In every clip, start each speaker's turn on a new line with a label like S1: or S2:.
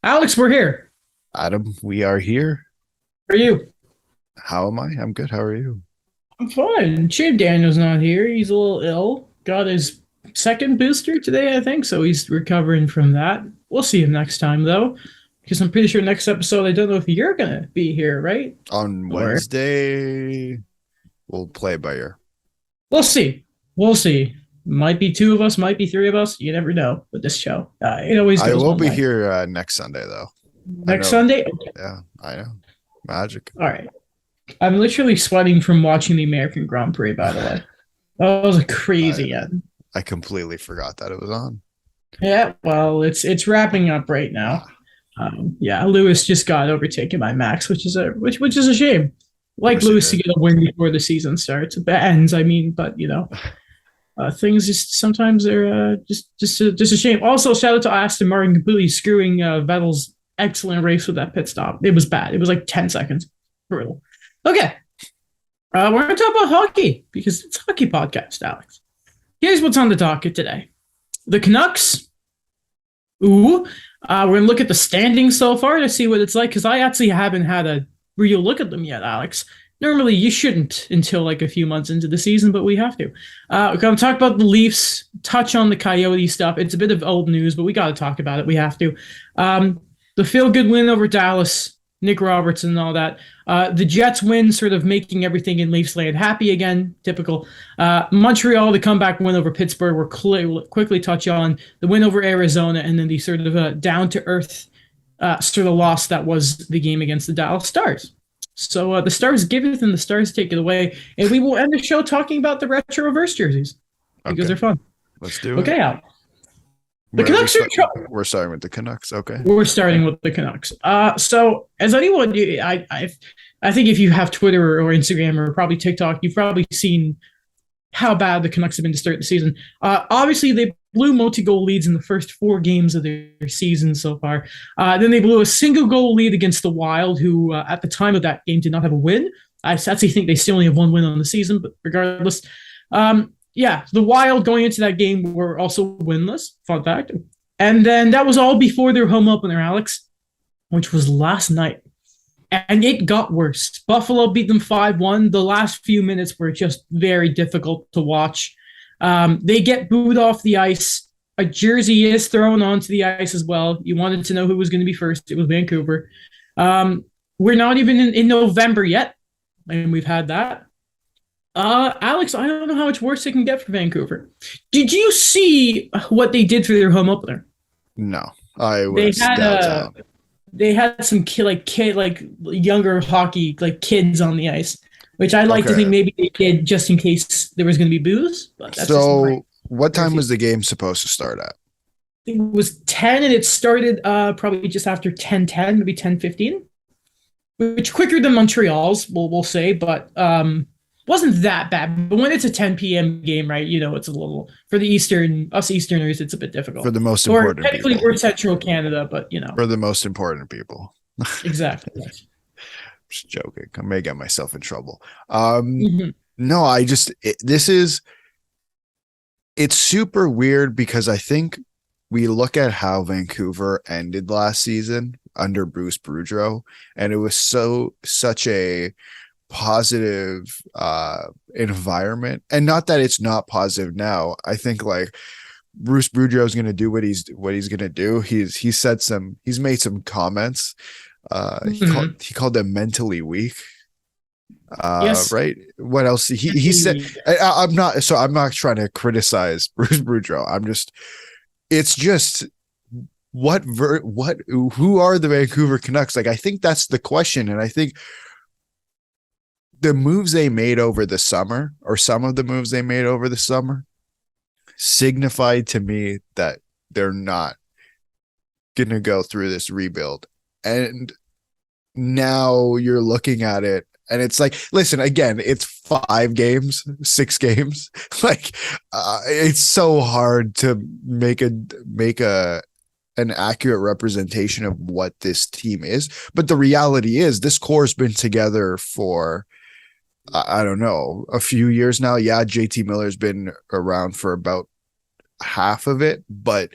S1: Alex, we're here.
S2: Adam, we are here.
S1: How are you?
S2: How am I? I'm good. How are you?
S1: I'm fine. Shane Daniel's not here. He's a little ill. Got his second booster today, I think, so he's recovering from that. We'll see him next time, though, because I'm pretty sure next episode, I don't know if you're gonna be here, right?
S2: On
S1: Or
S2: Wednesday, we'll play by ear.
S1: we'll see. We'll see. Might be two of us, might be three of us. You never know with this show. It always
S2: I
S1: goes
S2: will
S1: one
S2: be
S1: way.
S2: here next Sunday, though. I
S1: Next
S2: know.
S1: Sunday? Okay.
S2: Yeah, I know. Magic.
S1: All right. I'm literally sweating from watching the American Grand Prix, by the way. That was a
S2: I
S1: crazy end.
S2: I completely forgot that it was on.
S1: Yeah, well, it's wrapping up right now.
S2: Ah,
S1: Yeah, Lewis just got overtaken by Max, which is a shame.
S2: of
S1: Like
S2: course he
S1: Lewis to
S2: did.
S1: get a win before the season starts, ends. I mean, but things just sometimes they're just a shame. Also, shout out to Aston Martin completely screwing Vettel's excellent race with that pit stop. It was bad. It was like 10 seconds. Brutal. Okay, we're gonna talk about hockey because it's a hockey podcast, Alex. Here's what's on the docket today: the Canucks. Ooh, we're gonna look at the standings so far to see what it's like because I actually haven't had a real look at them yet, Alex. Normally, you shouldn't until like a few months into the season, but we have to. We're gonna talk about the Leafs, touch on the Coyote stuff. It's a bit of old news, but we got to talk about it. We have to. Um, the feel good win over Dallas, Nick Robertson, and all that. The Jets win, sort of making everything in Leafs land happy again. Typical. Montreal, the comeback win over Pittsburgh, we're quickly touch on the win over Arizona, and then the sort of down to earth sort of loss that was the game against the Dallas Stars. So the Stars give it and the Stars take it away. And we will end the show talking about the retro reverse jerseys because
S2: Okay,
S1: they're fun.
S2: let's do it.
S1: Okay, Al. The
S2: Where are we
S1: Canucks are in
S2: start?
S1: trouble.
S2: We're starting with the Canucks. Okay.
S1: We're starting with the Canucks. So as anyone, I think if you have Twitter or Instagram or probably TikTok, you've probably seen how bad the Canucks have been to start the season. Obviously, they blew multi-goal leads in the first four games of their season so far. Then they blew a single-goal lead against the Wild, who at the time of that game did not have a win. I actually think they still only have one win on the season, but regardless, yeah, the Wild going into that game were also winless. Fun fact. And then that was all before their home opener, Alex, which was last night. And it got worse. Buffalo beat them 5-1. The last few minutes were just very difficult to watch. They get booed off the ice. A jersey is thrown onto the ice as well. You wanted to know who was going to be first. It was Vancouver. We're not even in November yet, and we've had that. Alex, I don't know how much worse it can get for Vancouver. Did you see what they did for their home opener?
S2: No, I
S1: They
S2: was
S1: had
S2: downtown.
S1: some like younger hockey like kids on the ice, which I like to think
S2: Okay.
S1: maybe they did just in case there was going to be booze, but that's just my.
S2: So, what
S1: I
S2: time was the game supposed to start at?
S1: think it was 10 and it started probably just after 10:10, maybe 10:15, which quicker than Montreal's, we'll say, but wasn't that bad. But when it's a 10 p.m. game, right, it's a little for the us Easterners, it's a bit
S2: For
S1: difficult.
S2: the most
S1: Or
S2: important
S1: technically
S2: people.
S1: we're Central Canada, but
S2: For the most important people.
S1: exactly.
S2: Just joking. I may get myself in trouble.
S1: Mhm.
S2: No, this is it's super weird because I think we look at how Vancouver ended last season under Bruce Boudreau, and it was such a positive environment. And not that it's not positive now. I think like Bruce Boudreau is going to do what he's going to do. He's made some comments.
S1: Mhm.
S2: He called them mentally weak.
S1: Yes.
S2: Right. What else? He said, I'm not trying to criticize Bruce Boudreau. It's just who are the Vancouver Canucks? Like, I think that's the question. And I think the moves they made over the summer, or some of the moves they made over the summer, signified to me that they're not going to go through this rebuild. And now you're looking at it and it's like, listen, again, it's 5 games, 6 games. Like, it's so hard to make a an accurate representation of what this team is. But the reality is this core's been together for, I don't know, a few years now. Yeah, JT Miller's been around for about half of it, but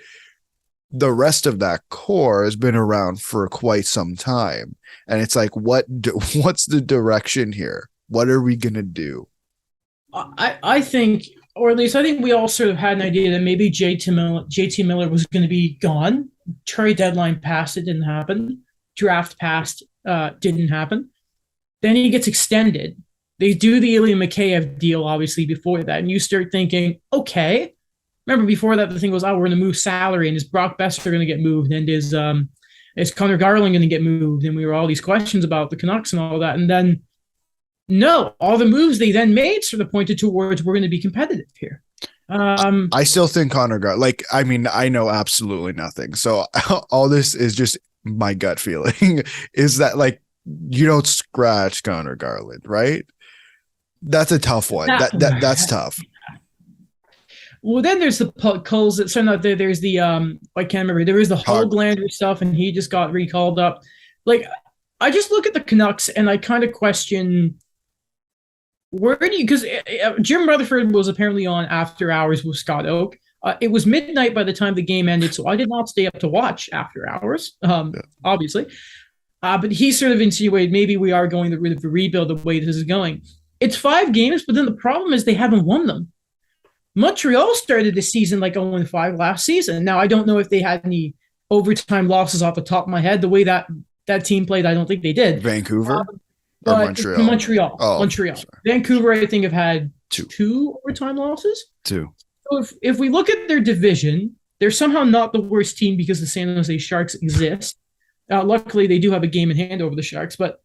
S2: the rest of that core has been around for quite some time. And it's like, what's the direction here? What are we going to do?
S1: I think, or at least I think we all sort of had an idea that maybe JT Miller was going to be gone. Trade deadline passed, it didn't happen. Draft passed, didn't happen. Then he gets extended. They do the Ilya Mikheyev deal, obviously, before that. And you start thinking, okay. Remember, before that, the thing was, oh, we're going to move salary, and is Brock Besser going to get moved, and is Connor Garland going to get moved? And we were all these questions about the Canucks and all that. And then, no, all the moves they then made sort of pointed towards we're going to be competitive here.
S2: I still think Connor Garland, like, I mean, I know absolutely nothing. So all this is just my gut feeling is that, like, you don't scratch Connor Garland, right? That's a tough one. That's tough.
S1: Well, then there's the Culls that turned out there. There's the I can't remember. There was the Hoglander stuff, and he just got recalled up. Like, I just look at the Canucks and I kind of question where do you, because Jim Rutherford was apparently on After Hours with Scott Oak. It was midnight by the time the game ended, so I did not stay up to watch After Hours, obviously. But he sort of insinuated maybe we are going the route of a rebuild the way this is going. It's 5 games, but then the problem is they haven't won them. Montreal started the season like 0-5 last season. Now, I don't know if they had any overtime losses off the top of my head. The way that team played, I don't think they did.
S2: Vancouver
S1: or Montreal? Montreal.
S2: Oh,
S1: Montreal.
S2: sorry.
S1: Vancouver, I think, have had two overtime losses.
S2: 2.
S1: So if we look at their division, they're somehow not the worst team because the San Jose Sharks exist. Luckily, they do have a game in hand over the Sharks. But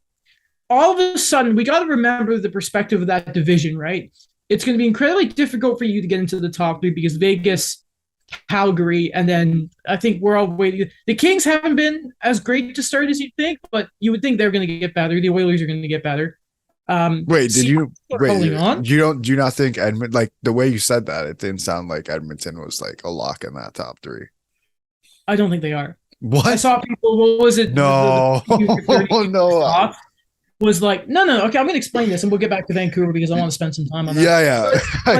S1: all of a sudden, we got to remember the perspective of that division, right? It's going to be incredibly difficult for you to get into the top 3 because Vegas, Calgary, and then I think we're all waiting. The Kings haven't been as great to start as you think, but you would think they're going to get better. The Oilers are going to get better.
S2: Do you not think Edmonton, like the way you said that, it didn't sound like Edmonton was like a lock in that top 3?
S1: I don't think they are.
S2: What?
S1: I saw people, what was it?
S2: No.
S1: No. Was like, no. Okay, I'm going to explain this, and we'll get back to Vancouver because I want to spend some time on that.
S2: Yeah.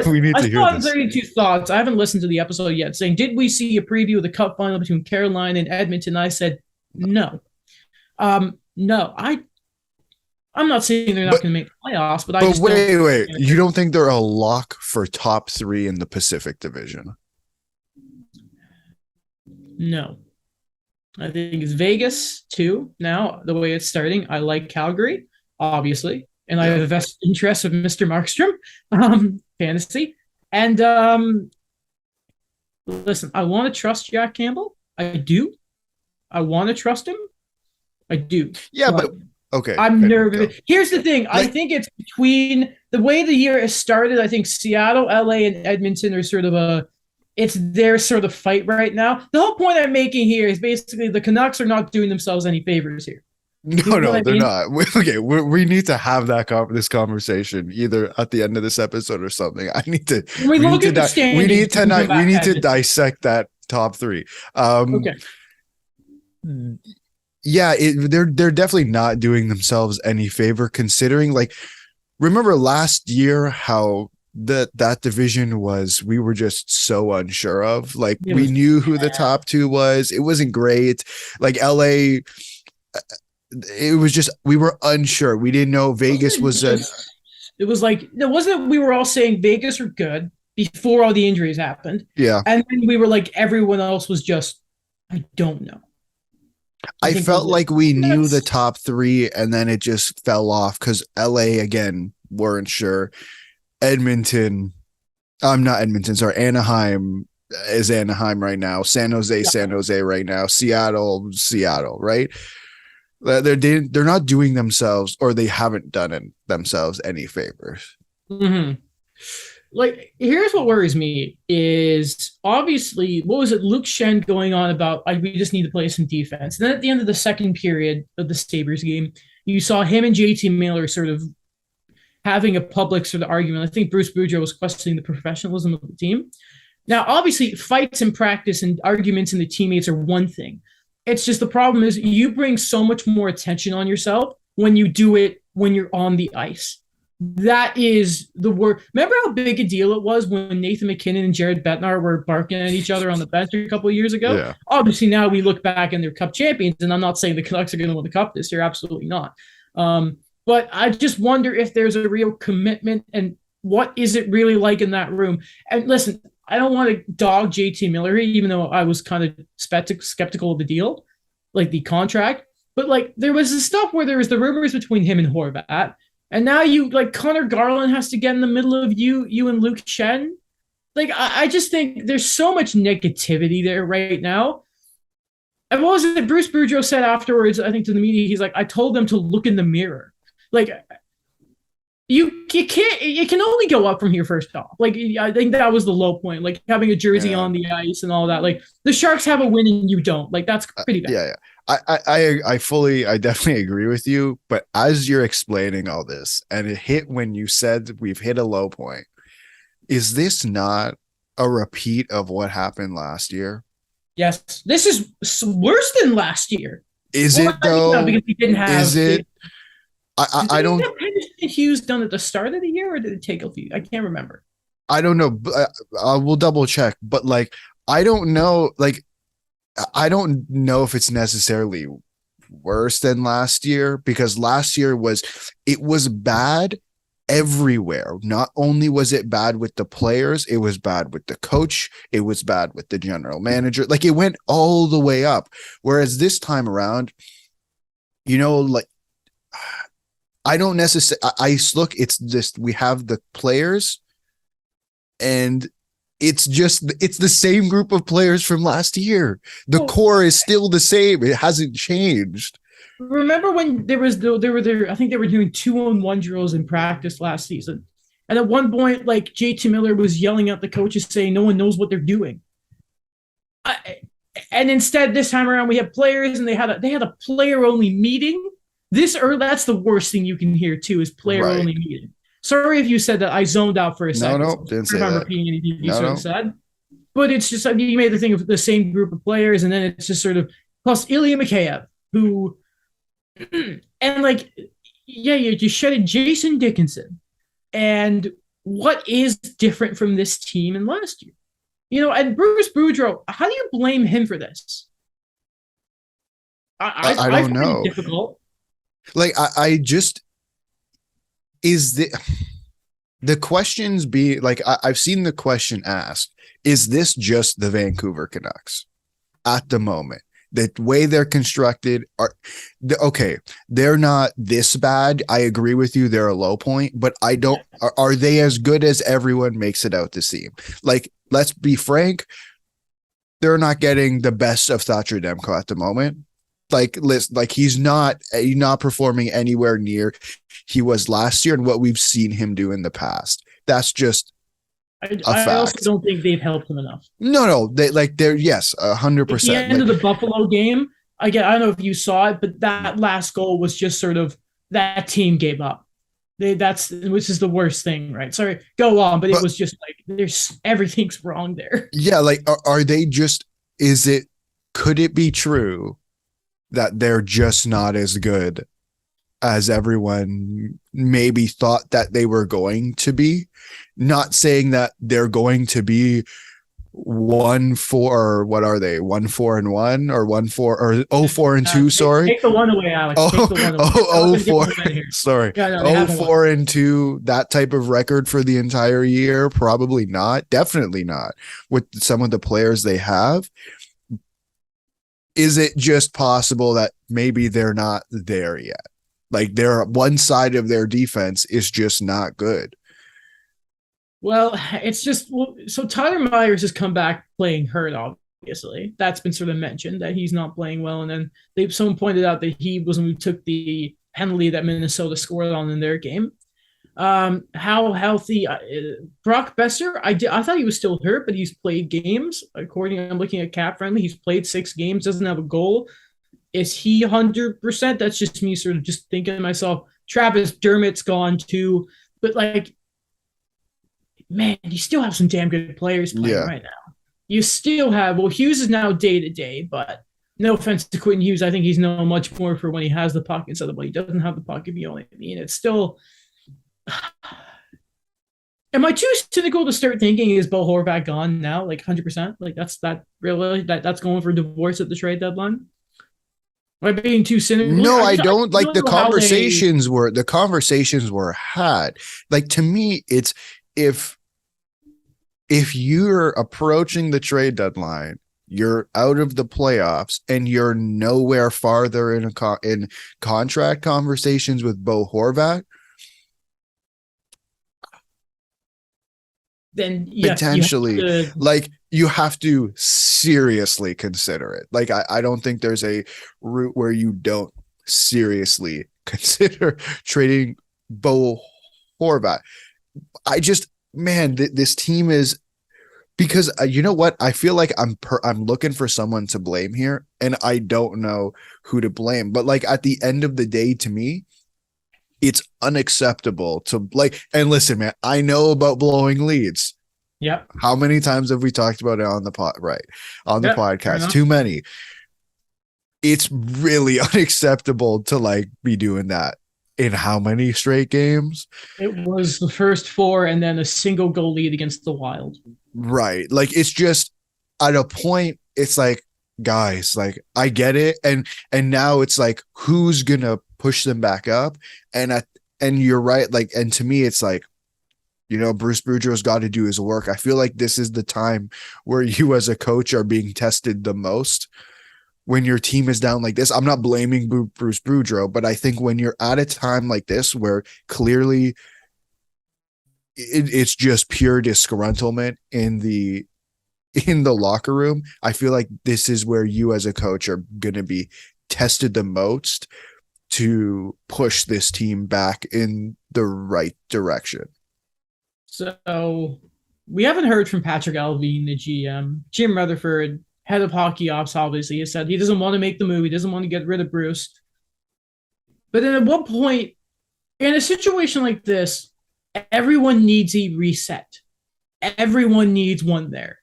S2: We need to hear this.
S1: 32 thoughts. I haven't listened to the episode yet. Saying, did we see a preview of the Cup final between Carolina and Edmonton? I said, no. No. I'm not saying they're not going to make playoffs, but I just
S2: wait. You don't think they're a lock for top 3 in the Pacific Division?
S1: No. I think it's Vegas, too. Now, the way it's starting, I like Calgary, obviously. And I have a vested interest of Mr. Markstrom, fantasy. And listen, I want to trust Jack Campbell. I do. I want to trust him. I do.
S2: Yeah, but okay.
S1: I'm nervous. Here's the thing. I think it's between the way the year has started. I think Seattle, LA, and Edmonton are sort of it's their sort of fight right now. The whole point I'm making here is basically the Canucks are not doing themselves any favors here.
S2: No, they're not. We need to have this conversation either at the end of this episode or something. We need to dissect that top 3.
S1: Okay.
S2: Yeah, they're definitely not doing themselves any favor considering, like, remember last year how that division we were just so unsure of. Like, we knew who the top 2 was. It wasn't great. Like LA, it was just, we were unsure. We didn't know Vegas was
S1: it was like, it wasn't, we were all saying Vegas are good before all the injuries happened.
S2: Yeah.
S1: And then we were like, everyone else was just, I don't know.
S2: I felt like we knew the top 3 and then it just fell off because LA again weren't sure. Anaheim is Anaheim right now. San Jose right now. Seattle, right? They're not doing themselves, or they haven't done themselves any favors.
S1: Mm-hmm. Like, here's what worries me is obviously, what was it? Luke Shen going on about, we just need to play some defense. And then at the end of the second period of the Sabres game, you saw him and JT Miller sort of having a public sort of argument. I think Bruce Boudreau was questioning the professionalism of the team. Now, obviously, fights in practice and arguments in the teammates are one thing. It's just the problem is you bring so much more attention on yourself when you do it when you're on the ice. that is the word. Remember how big a deal it was when Nathan McKinnon and Jared Bednar were barking at each other on the bench a couple of years ago?
S2: Yeah.
S1: Obviously, now we look back and they're Cup champions, and I'm not saying the Canucks are going to win the Cup this year. Absolutely not. But I just wonder if there's a real commitment and what is it really like in that room. And listen, I don't want to dog JT Miller, even though I was kind of skeptical of the deal, like the contract. But like there was this stuff where there was the rumors between him and Horvat, and now you like Connor Garland has to get in the middle of you and Luke Shen. Like I just think there's so much negativity there right now. And what was it Bruce Boudreau said afterwards, I think to the media, he's like, I told them to look in the mirror. Like you can only go up from here first off. Like I think that was the low point. Like having a jersey on the ice and all that. Like the Sharks have a win and you don't. Like that's pretty bad.
S2: Yeah. I definitely agree with you. But as you're explaining all this, and it hit when you said we've hit a low point, is this not a repeat of what happened last year?
S1: Yes, this is worse than last year.
S2: Is it though?
S1: Because we didn't have.
S2: Is it? I don't.
S1: Have Henderson Hughes done at the start of the year, or did it take a few? I can't remember.
S2: I don't know. We'll double check. But like, I don't know. Like, I don't know if it's necessarily worse than last year, because last year was bad everywhere. Not only was it bad with the players, it was bad with the coach, it was bad with the general manager. Like it went all the way up. Whereas this time around, like I don't necessarily, it's just, we have the players and it's the same group of players from last year. The core is still the same. It hasn't changed.
S1: Remember when they were there? I think they were doing 2-on-1 drills in practice last season, and at one point, like JT Miller was yelling at the coaches saying, "No one knows what they're doing." And instead, this time around, we have players, and they had a player only meeting. That's the worst thing you can hear too is player only meeting. Sorry if you said that. I zoned out for a second.
S2: No, didn't say that. I'm
S1: repeating anything you sort of said, but it's just you made the thing of the same group of players, and then it's just sort of plus Ilya Mikheyev, who. And like, yeah, you just shedded Jason Dickinson. And what is different from this team in last year? And Bruce Boudreau, how do you blame him for this?
S2: I don't know.
S1: Difficult.
S2: Like, I just is the questions be like I've seen the question asked: is this just the Vancouver Canucks at the moment? The way they're constructed they're not this bad. I agree with you. They're a low point, but are they as good as everyone makes it out to seem? Like, let's be frank. They're not getting the best of Thatcher Demko at the moment. Like he's not performing anywhere near he was last year and what we've seen him do in the past. That's just I
S1: also don't think they've helped him enough.
S2: No, they're yes, 100%. At
S1: the end of the Buffalo game, I don't know if you saw it, but that last goal was just sort of that team gave up. Which is the worst thing, right? Sorry, go on, but it was just like everything's wrong there.
S2: Yeah, like are they just? Could it be true that they're just not as good as everyone maybe thought that they were going to be? Not saying that they're going to be 1-4, what are they? 1-4-1 or 1-4 or 0-4-2, sorry.
S1: Take the one away, Alex. Take the one
S2: away. 0-4. Sorry. 0-4-2, that type of record for the entire year? Probably not. Definitely not. With some of the players they have. Is it just possible that maybe they're not there yet? Like one side of their defense is just not good.
S1: Well, it's just so Tyler Myers has come back playing hurt, obviously. That's been sort of mentioned that he's not playing well. And then someone pointed out that he was when we took the penalty that Minnesota scored on in their game. How healthy Brock Besser? I thought he was still hurt, but he's played games. I'm looking at Cap Friendly. He's played 6 games, doesn't have a goal. Is he 100%? That's just me sort of just thinking to myself. Travis Dermott's gone too, but like, man, you still have some damn good players playing right now. You still have, Hughes is now day-to-day, but no offense to Quentin Hughes, I think he's no much more for when he has the puck instead of when he doesn't have the puck, if you know what I mean. It's still, Am I too cynical to start thinking is Bo Horvat gone now? Like 100%? Like that's going for divorce at the trade deadline? Am I being too cynical here?
S2: No, I
S1: I
S2: don't.
S1: just
S2: Like
S1: don't know how they.
S2: the conversations were had. Like to me, it's if you're approaching the trade deadline, you're out of the playoffs, and you're nowhere farther in contract conversations with Bo Horvat,
S1: Then yeah, you have
S2: potentially,
S1: to.
S2: like you have to seriously consider it. Like I don't think there's a route where you don't seriously consider trading Bo Horvat. I just, man, this team is, because you know what? I feel like I'm looking for someone to blame here, and I don't know who to blame. But like at the end of the day, to me, it's unacceptable to like. And listen, man, I know about blowing leads.
S1: Yep.
S2: How many times have we talked about it on the pod? Right, on the
S1: Yep. Fair
S2: podcast,
S1: enough.
S2: too many. It's really unacceptable to like be doing that in how many straight games?
S1: It was the first four and then a single goal lead against the Wild.
S2: Right. Like it's just at a point, it's like, guys, like I get it. And now it's like, who's gonna push them back up? And you're right. Like, and to me, it's like, Bruce Boudreau's got to do his work. I feel like this is the time where you as a coach are being tested the most when your team is down like this. I'm not blaming Bruce Boudreau, but I think when you're at a time like this where clearly it's just pure disgruntlement in the locker room, I feel like this is where you as a coach are going to be tested the most to push this team back in the right direction.
S1: So we haven't heard from Patrick Alvin, the GM. Jim Rutherford, head of hockey ops, obviously, has said he doesn't want to make the move. He doesn't want to get rid of Bruce. But then at what point, in a situation like this, everyone needs a reset. Everyone needs one there.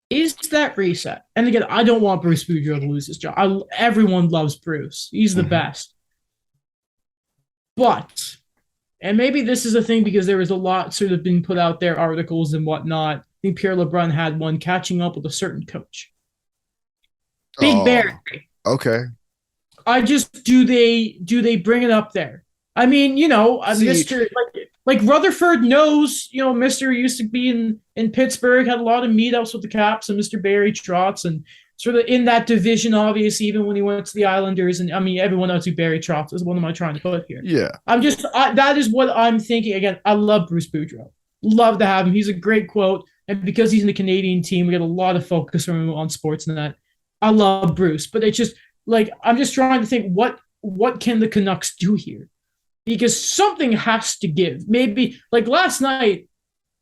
S1: Is that reset? And again, I don't want Bruce Boudreau to lose his job. Everyone loves Bruce. He's the best. But, and maybe this is a thing because there was a lot sort of been put out there, articles and whatnot. I think Pierre LeBrun had one catching up with a certain coach. Big Barry.
S2: Okay.
S1: I just do they bring it up there? I mean, Mr. Like Rutherford knows, Mr. used to be in Pittsburgh, had a lot of meetups with the Caps and Mr. Barry Trotz, and sort of in that division, obviously, even when he went to the Islanders. And I mean, everyone knows who Barry Trotz is. What am I trying to put here?
S2: Yeah.
S1: That is what I'm thinking. Again, I love Bruce Boudreau. Love to have him. He's a great quote. And because he's in the Canadian team, we get a lot of focus from him on Sportsnet. I love Bruce, but it's just like, I'm just trying to think what can the Canucks do here? Because something has to give. Maybe like last night,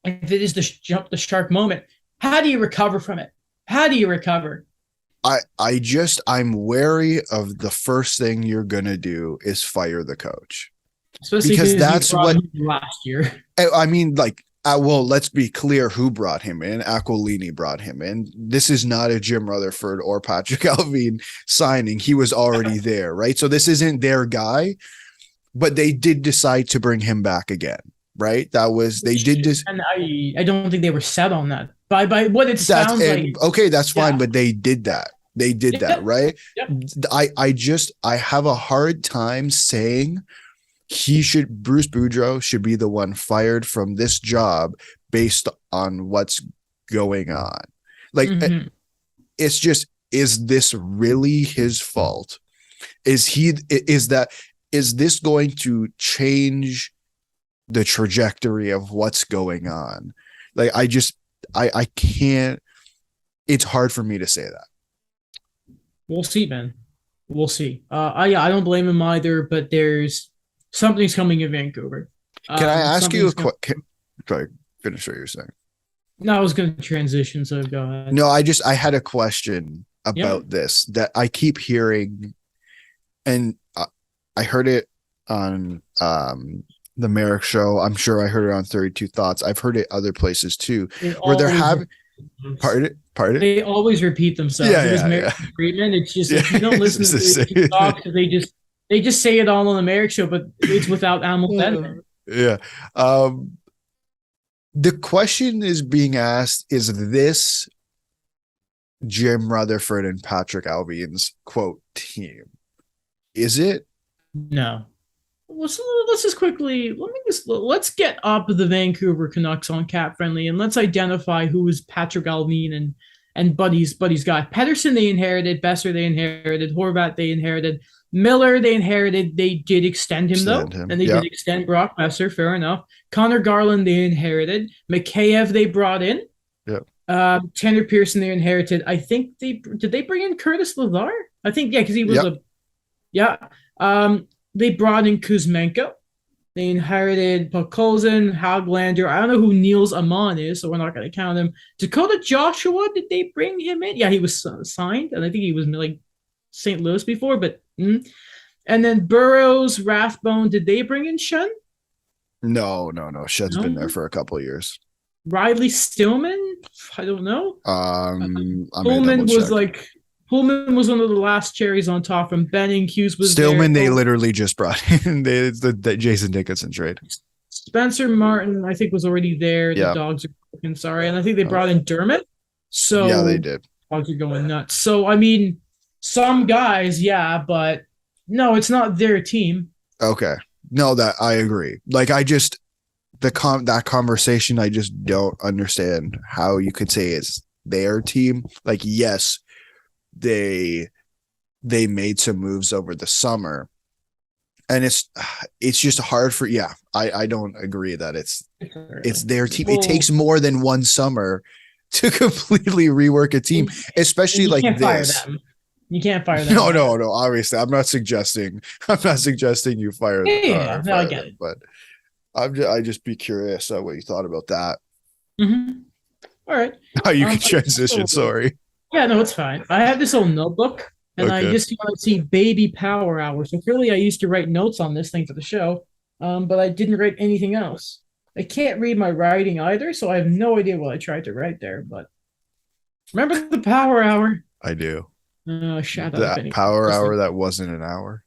S1: if it is the jump the shark moment, how do you recover from it? How do you recover?
S2: I'm wary of the first thing you're gonna do is fire the coach,
S1: Especially
S2: because that's what
S1: last year.
S2: I mean. Like, well, let's be clear who brought him in. Aquilini brought him in. This is not a Jim Rutherford or Patrick Alvin signing. He was already there, right? So this isn't their guy. But they did decide to bring him back again, right? They did this.
S1: And I don't think they were set on that. By what it sounds like.
S2: Okay, that's fine, but they did that. They did that, right?
S1: Yep.
S2: I have a hard time saying Bruce Boudreau should be the one fired from this job based on what's going on. Like, it's just, is this really his fault? Is this going to change the trajectory of what's going on? Like, I can't, it's hard for me to say that.
S1: We'll see, man. We'll see. I don't blame him either, but there's something's coming in Vancouver.
S2: Can I ask you a question? Sorry, finish what you're saying.
S1: No, I was going to transition, so go ahead.
S2: No, I had a question about this that I keep hearing, and I heard it on the Merrick show. I'm sure I heard it on 32 Thoughts. I've heard it other places too, where they're having. Pardon?
S1: They always repeat themselves.
S2: Yeah.
S1: Treatment. It's just if you don't listen to the talk, they just They just say it all on the Merrick show, but it's without animal sentiment.
S2: Yeah. Um, the question is being asked, is this Jim Rutherford and Patrick Albine's quote team? Is it?
S1: No. Let's just quickly let's get up the Vancouver Canucks on Cap Friendly and let's identify who is Patrick Allvin and Buddy's guy. Pedersen they inherited, Besser they inherited, Horvat they inherited, Miller they inherited. They did extend him though,
S2: Send him.
S1: and they
S2: Yeah.
S1: did extend Brock Besser. Fair enough. Connor Garland they inherited. Mikheyev they brought in.
S2: Yeah.
S1: Tanner Pearson they inherited. I think they bring in Curtis Lazar. I think yeah, because he was
S2: Yep.
S1: a yeah. They brought in Kuzmenko. They inherited Podkolzin, Hoglander. I don't know who Niels Amon is, so we're not going to count him. Dakota Joshua, did they bring him in? Yeah, he was signed, and I think he was like St. Louis before, but and then Burrows, Rathbone, did they bring in Shun?
S2: No. Shed's been there
S1: No.
S2: for a couple of years.
S1: Riley Stillman? I don't know.
S2: I'm gonna
S1: Pullman
S2: double
S1: was
S2: check.
S1: like Pullman was one of the last cherries on top from Benning. Hughes was
S2: Stillman,
S1: there.
S2: they literally just brought in the Jason Dickinson trade.
S1: Spencer Martin, I think, was already there. The
S2: Yeah.
S1: dogs are fucking sorry. And I think they brought in Dermott. So
S2: Yeah, they did.
S1: dogs are going nuts. So I mean, some guys, yeah, but no, it's not their team.
S2: Okay. No, that I agree. Like I just that conversation, I just don't understand how you could say it's their team. Like, yes, they made some moves over the summer. And it's just hard for I don't agree that it's their team. It takes more than one summer to completely rework a team, especially
S1: you
S2: like
S1: can't
S2: this.
S1: fire them. You can't fire them.
S2: No. Obviously, I'm not suggesting you fire them.
S1: Yeah, no, I get it.
S2: But I just be curious what you thought about that.
S1: Mm-hmm. All right.
S2: How you can transition. Sorry.
S1: Yeah, no, it's fine. I have this old notebook, and I just want to see baby power hour. So clearly, I used to write notes on this thing for the show, but I didn't write anything else. I can't read my writing either, so I have no idea what I tried to write there. But remember the power hour?
S2: I do.
S1: Shut up.
S2: That
S1: Anyway.
S2: power hour that wasn't an hour.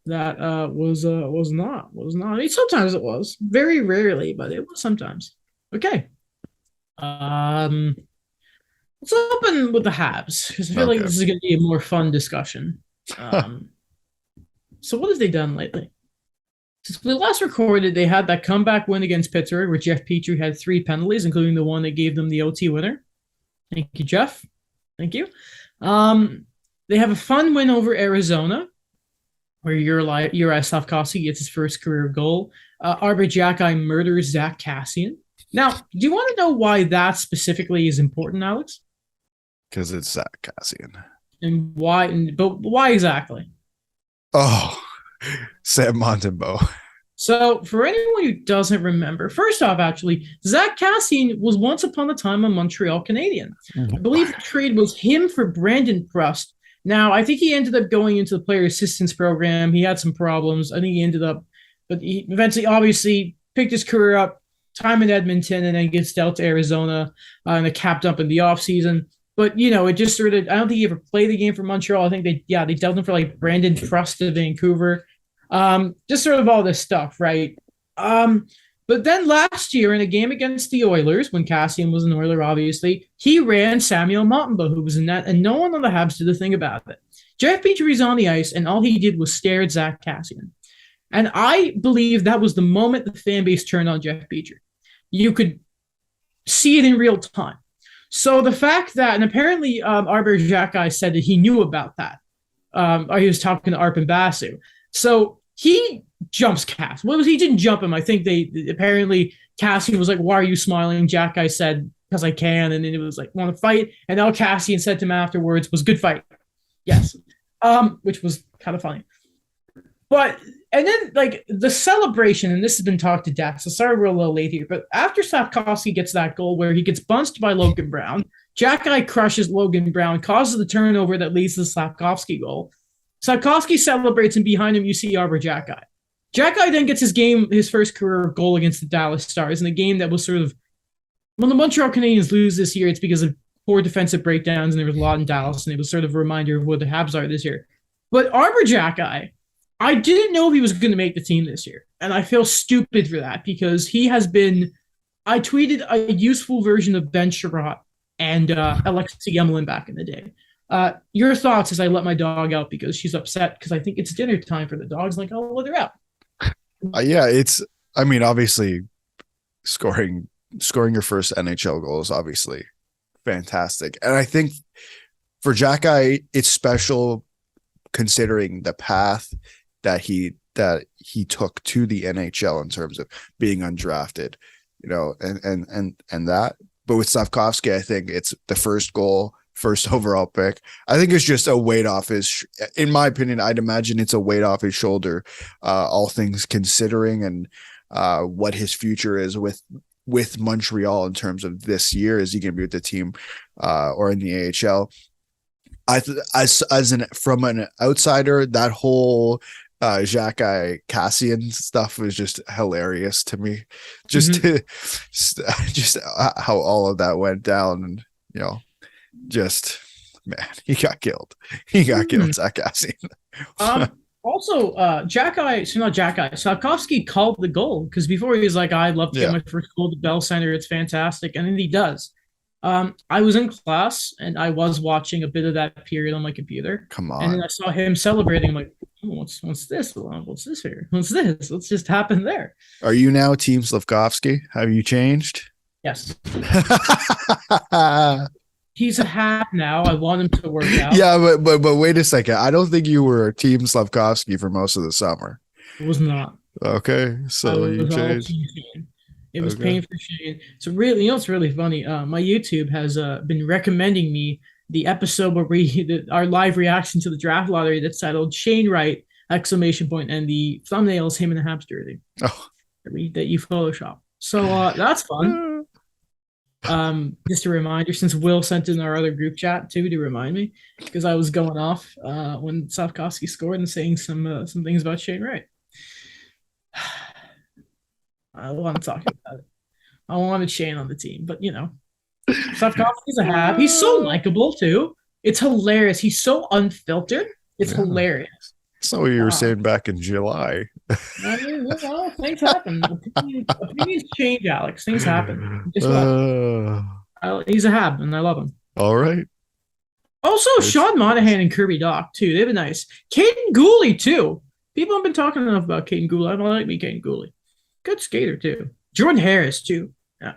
S1: That was not. I mean, sometimes it was. Very rarely, but it was sometimes. Okay. Let's open with the Habs because I feel like this is going to be a more fun discussion. So what have they done lately? Since we last recorded, they had that comeback win against Pittsburgh where Jeff Petrie had 3 penalties, including the one that gave them the OT winner. Thank you, Jeff. Thank you. They have a fun win over Arizona, where Uri Slavkovsky gets his first career goal. Arber Xhekaj murders Zach Kassian. Now, do you want to know why that specifically is important, Alex?
S2: Because it's Zach Kassian.
S1: And why? But why exactly?
S2: Oh, Sam Montembeault.
S1: So, for anyone who doesn't remember, first off, actually, Zach Kassian was once upon a time a Montreal Canadian. I believe the trade was him for Brandon Prust. Now, I think he ended up going into the player assistance program. He had some problems. I think he ended up, but he eventually, obviously, picked his career up, time in Edmonton, and then gets dealt to Arizona and a capped up in the offseason. But, it just sort of, I don't think he ever played the game for Montreal. I think they dealt him for like Brandon Prust to Vancouver. Just sort of all this stuff, right? But then last year in a game against the Oilers, when Kassian was an Oiler, obviously, he ran Samuel Montembeault, who was in that, and no one on the Habs did a thing about it. Jeff Petrie was on the ice, and all he did was stare at Zach Kassian. And I believe that was the moment the fan base turned on Jeff Petrie. You could see it in real time. So the fact that, and apparently Arber Xhekaj said that he knew about that. He was talking to Arpon Basu. So he jumps Cass. Well, he didn't jump him. I think apparently Kassian was like, "Why are you smiling?" Xhekaj said, "Because I can." And then it was like, "Want to fight?" And all Kassian said to him afterwards was, "Good fight." Yes. Which was kind of funny. But, and then like the celebration, and this has been talked to death, so sorry we're a little late here, but after Slavkovsky gets that goal where he gets bunched by Logan Brown, Xhekaj crushes Logan Brown, causes the turnover that leads to the Slavkovsky goal. Slavkovsky celebrates, and behind him you see Arber Xhekaj. Xhekaj then gets his first career goal against the Dallas Stars in a game that was sort of, when the Montreal Canadiens lose this year, it's because of poor defensive breakdowns, and there was a lot in Dallas, and it was sort of a reminder of where the Habs are this year. But Arber Xhekaj I didn't know if he was going to make the team this year, and I feel stupid for that because he has been. I tweeted a useful version of Ben Sherratt and Alexi Yemlin back in the day. Your thoughts as I let my dog out because she's upset because I think it's dinner time for the dogs. Like, oh, let her out.
S2: Yeah, it's. I mean, obviously, scoring your first NHL goal is obviously fantastic, and I think for Jack, it's special considering the path that he took to the NHL in terms of being undrafted, and that. But with Slavkovsky, I think it's the first goal, first overall pick. I think it's just a weight off in my opinion, I'd imagine it's a weight off his shoulder, all things considering, and what his future is with Montreal in terms of this year. Is he going to be with the team or in the AHL? From an outsider, that whole Jacques Cassian stuff was just hilarious to me. Just just how all of that went down, and just man, he got killed. Zach Cassian.
S1: Also, not Slavkovsky called the goal because before he was like, I'd love to get my first goal at the Bell Center. It's fantastic. And then he does. I was in class and I was watching a bit of that period on my computer.
S2: Come on.
S1: And then I saw him celebrating. I'm like, oh, what's this? What's this here? What's this? What's just happened there?
S2: Are you now Team Slavkovsky? Have you changed?
S1: Yes. He's a hat now. I want him to work out.
S2: Yeah, but wait a second. I don't think you were Team Slavkovsky for most of the summer.
S1: It was not.
S2: Okay, so you changed.
S1: It was paying for Shane. So really, it's really funny. My YouTube has been recommending me the episode where our live reaction to the draft lottery that's titled Shane Wright ! And the thumbnail is him in a Habs jersey.
S2: Oh,
S1: that you Photoshop. So that's fun. Just a reminder, since Will sent in our other group chat too to remind me, because I was going off when Slavkovsky scored and saying some things about Shane Wright. I want to talk about it. I wanted Shane on the team, but Slavkovsky's a hab. He's so likable too. It's hilarious. He's so unfiltered. It's hilarious.
S2: That's not what you were saying back in July.
S1: I mean, things happen. Opinions change, Alex. Things happen. He's a hab, and I love him.
S2: All right.
S1: Also, Sean Monahan and Kirby Doc, too. They've been nice. Caden Gooley, too. People have been talking enough about Caden Gooley. I don't like me, Caden Gooley. Good skater, too. Jordan Harris, too. Yeah.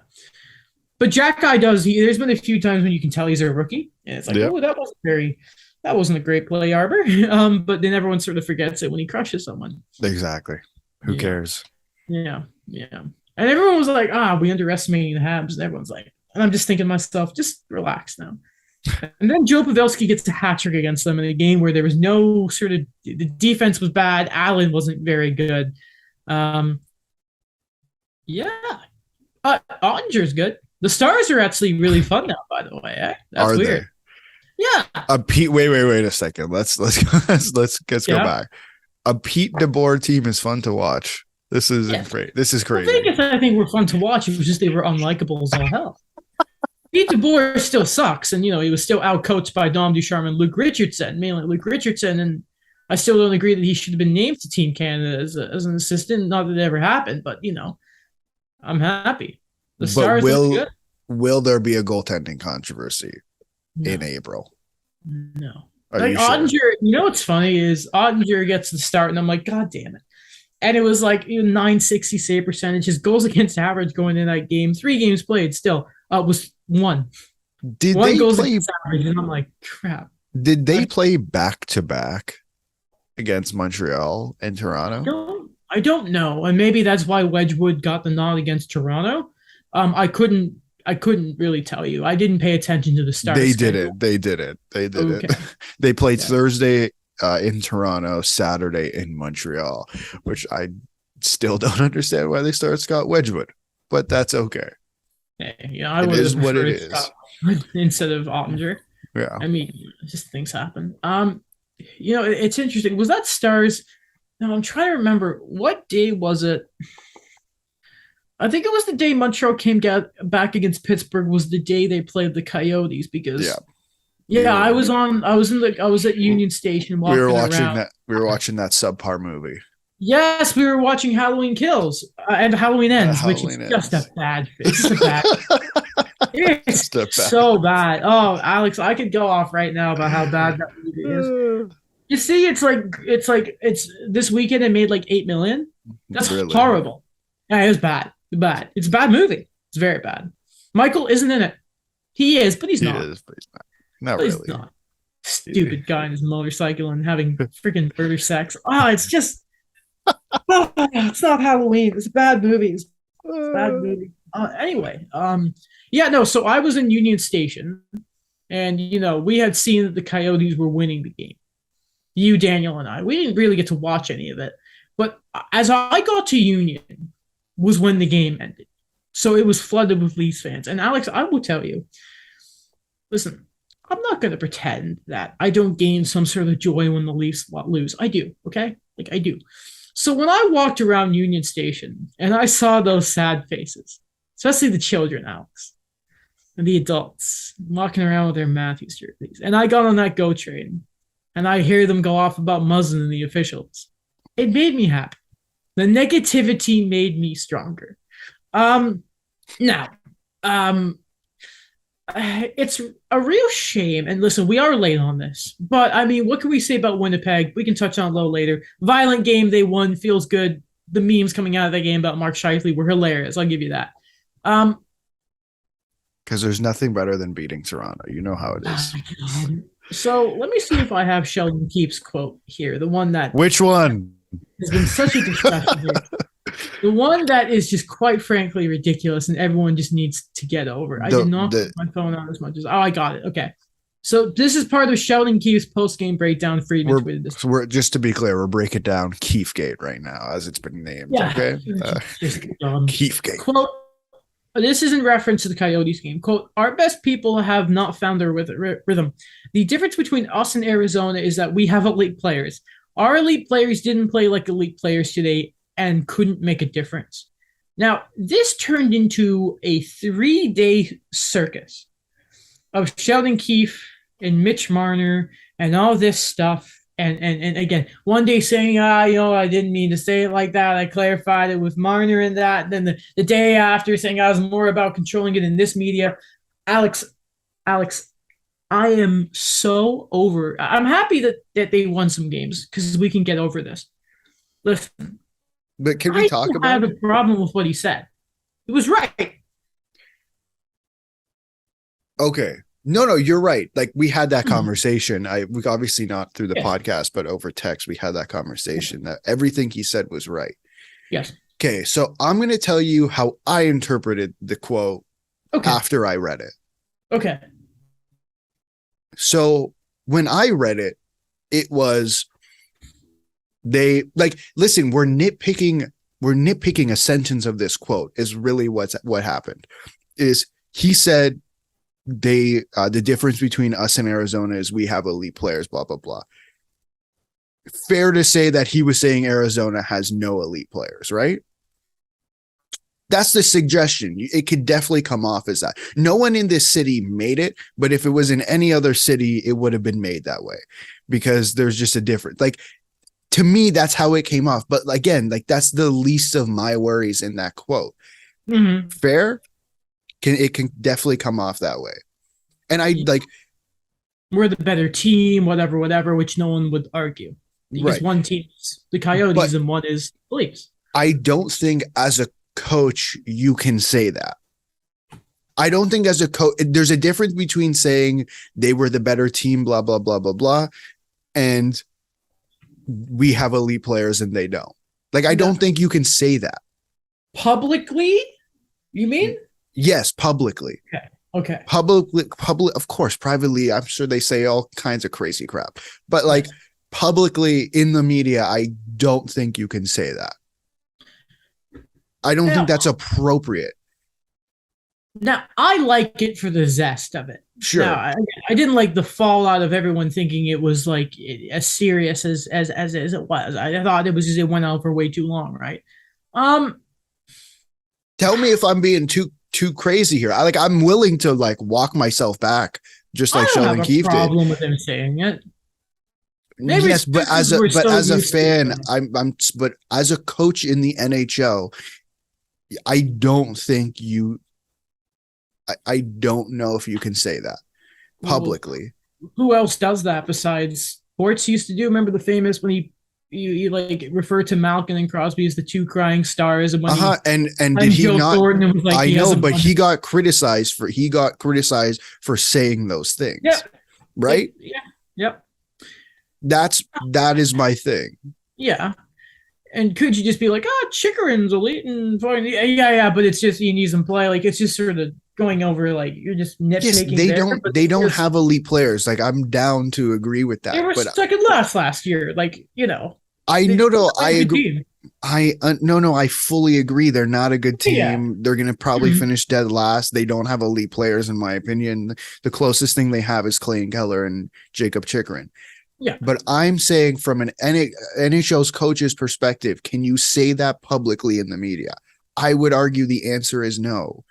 S1: But Jack Guy there's been a few times when you can tell he's a rookie. And it's like, that wasn't a great play, Arbor. But then everyone sort of forgets it when he crushes someone.
S2: Exactly. Who cares?
S1: Yeah. And everyone was like, we underestimating the Habs. And everyone's like, and I'm just thinking to myself, just relax now. And then Joe Pavelski gets a hat trick against them in a game where there was no sort of, the defense was bad. Allen wasn't very good. Ottinger's good. The Stars are actually really fun now, by the way. Eh? That's weird. Yeah.
S2: Pete, wait a second. Let's go back. A Pete DeBoer team is fun to watch. This is great. This is crazy.
S1: I think we're fun to watch. It was just they were unlikable as all hell. Pete DeBoer still sucks, and he was still outcoached by Dom Ducharme and Luke Richardson, mainly Luke Richardson, and I still don't agree that he should have been named to Team Canada as an assistant. Not that it ever happened, but I'm happy. The Stars look good.
S2: Will there be a goaltending controversy in April?
S1: No.
S2: Are you
S1: Ottinger,
S2: sure?
S1: What's funny is Ottinger gets the start, and I'm like, God damn it. And it was like 960 save percentage. His goals against average going in that game, 3 games played still, was 1.
S2: Did
S1: one
S2: they
S1: goes
S2: play
S1: against average, and I'm like, crap.
S2: Did they play back-to-back against Montreal and Toronto?
S1: I don't know. And maybe that's why Wedgwood got the nod against Toronto. I couldn't really tell you. I didn't pay attention to the start.
S2: They did it. They played Thursday in Toronto, Saturday in Montreal, which I still don't understand why they started Scott Wedgwood, but that's okay.
S1: I would have what it is instead of Ottinger.
S2: Yeah,
S1: I mean, just things happen. It's interesting. Was that Stars? No, I'm trying to remember what day was it. I think it was the day Montreal came back against Pittsburgh. Was the day they played the Coyotes because Yeah,
S2: You,
S1: I was at Union Station
S2: we were
S1: walking
S2: watching
S1: around.
S2: that. We were watching that subpar movie.
S1: Yes, we were watching Halloween Kills and Halloween Ends, which is
S2: Halloween
S1: just a
S2: ends.
S1: bad. It's just a bad. It's
S2: Just a bad.
S1: so bad. Oh, Alex, I could go off right now about how bad that movie is. You see, it's this weekend it made like 8 million. That's
S2: Really,
S1: horrible. Yeah, it was bad. Bad. It's a bad movie. It's very bad. Michael isn't in it. He is, but he's
S2: he
S1: not.
S2: is, but he's not. Not
S1: But he's
S2: really.
S1: not. Stupid guy on his motorcycle and having freaking murder sex. Oh, it's just it's not Halloween. It's a bad movie. It's a bad movie. Anyway, yeah, no. So I was in Union Station, and we had seen that the Coyotes were winning the game. You, Daniel, and I. We didn't really get to watch any of it, but as I got to Union, was when the game ended. So it was flooded with Leafs fans. And Alex, I will tell you, listen, I'm not going to pretend that I don't gain some sort of joy when the Leafs lose. I do, okay? Like I do. So when I walked around Union Station and I saw those sad faces, especially the children, Alex, and the adults walking around with their Matthews jerseys, and I got on that GO train and I hear them go off about Muzzin and the officials, it made me happy. The negativity made me stronger. Now, um, it's a real shame. And listen, we are late on this, but I mean, what can we say about Winnipeg? We can touch on it a little later. Violent game, they won, feels good. The memes coming out of that game about Mark Scheifele were hilarious. I'll give you that. Um,
S2: Because there's nothing better than beating Toronto. You know how it is.
S1: so let me see if I have Sheldon Keefe's quote here, the one that
S2: Which one?
S1: has been such a discussion here. The one that is just quite frankly ridiculous and everyone just needs to get over. I did not put my phone on as much as I got it. Okay. So this is part of Sheldon Keefe's post-game breakdown. Friedman tweeted this.
S2: We're just to be clear, we're breaking down Keefe-Gate right now, as it's been named.
S1: Yeah.
S2: Okay. Keefe-Gate.
S1: Quote, this is in reference to the Coyotes game. Quote, our best people have not found their rhythm. The difference between us and Arizona is that we have elite players. Our elite players didn't play like elite players today and couldn't make a difference. Now, this turned into a 3-day circus of Sheldon Keefe and Mitch Marner and all this stuff. And again, one day saying, I didn't mean to say it like that. I clarified it with Marner and that. Then the day after saying I was more about controlling it in this media. Alex, I am so over. I'm happy that they won some games because we can get over this. Listen,
S2: but can we talk about? I
S1: have a problem with what he said. It was right.
S2: Okay. No, you're right. Like we had that conversation. We obviously not through the podcast, but over text, we had that conversation that everything he said was right.
S1: Yes.
S2: Okay. So I'm going to tell you how I interpreted the quote after I read it.
S1: Okay.
S2: So when I read it, it was listen, we're nitpicking a sentence of this quote is really what happened. Is he said the difference between us and Arizona is we have elite players, blah, blah, blah. Fair to say that he was saying Arizona has no elite players, right? That's the suggestion. It could definitely come off as that. No one in this city made it, but if it was in any other city, it would have been made that way because there's just a difference. Like, to me, that's how it came off. But again, like that's the least of my worries in that quote.
S1: Mm-hmm.
S2: Fair? It can definitely come off that way. And I like
S1: we're the better team, whatever, which no one would argue. Because one team is the Coyotes and one is the Leafs.
S2: I don't think as a coach you can say that. I don't think as a coach there's a difference between saying they were the better team, blah, blah, blah, blah, blah, and we have elite players and they don't. Like, I don't think you can say that.
S1: Publicly? You mean?
S2: Yes, publicly.
S1: Okay.
S2: Public, of course. Privately, I'm sure they say all kinds of crazy crap. But like publicly in the media, I don't think you can say that. I don't think that's appropriate.
S1: Now, I like it for the zest of it.
S2: Sure.
S1: Now, I didn't like the fallout of everyone thinking it was like as serious as it was. I thought it was just it went on for way too long, right?
S2: Tell me if I'm being too too crazy here. I'm willing to like walk myself back, just like
S1: I don't
S2: Sheldon
S1: have a
S2: Keefe did.
S1: problem with him saying it. Maybe
S2: Yes,
S1: it's
S2: but
S1: because we're
S2: but
S1: so
S2: as a
S1: used to
S2: fan,
S1: it.
S2: but as a coach in the NHL, I don't think you I don't know if you can say that
S1: Well,
S2: publicly.
S1: who else does that besides Sports used to do? Remember the famous when he like referred to Malkin and Crosby as the two crying stars, and when
S2: Uh-huh.
S1: he
S2: And did
S1: and
S2: he
S1: Joe
S2: not?
S1: Thornton and was like
S2: I
S1: he
S2: know,
S1: hasn't
S2: but
S1: won it.
S2: he got criticized for saying those things,
S1: Yep.
S2: right?
S1: Yeah. Yep.
S2: That is my thing.
S1: Yeah. And could you just be like, oh, Chikrin's elite and fine. Yeah, but it's just he needs him play. Like it's just sort of going over like you're just
S2: Yes,
S1: nitpicking there. But
S2: they don't
S1: it's
S2: have elite players. Like I'm down to agree with
S1: they
S2: that,
S1: were
S2: but
S1: second last year. Like,
S2: I
S1: they
S2: know no, I
S1: like a good
S2: agree.
S1: team.
S2: I no, I fully agree. They're not a good
S1: Yeah.
S2: team. They're going to probably
S1: Mhm.
S2: finish dead last. They don't have elite players, in my opinion. The closest thing they have is Clayton Keller and Jacob Chikrin.
S1: Yeah.
S2: But I'm saying from an NHL's coach's perspective, can you say that publicly in the media? I would argue the answer is no.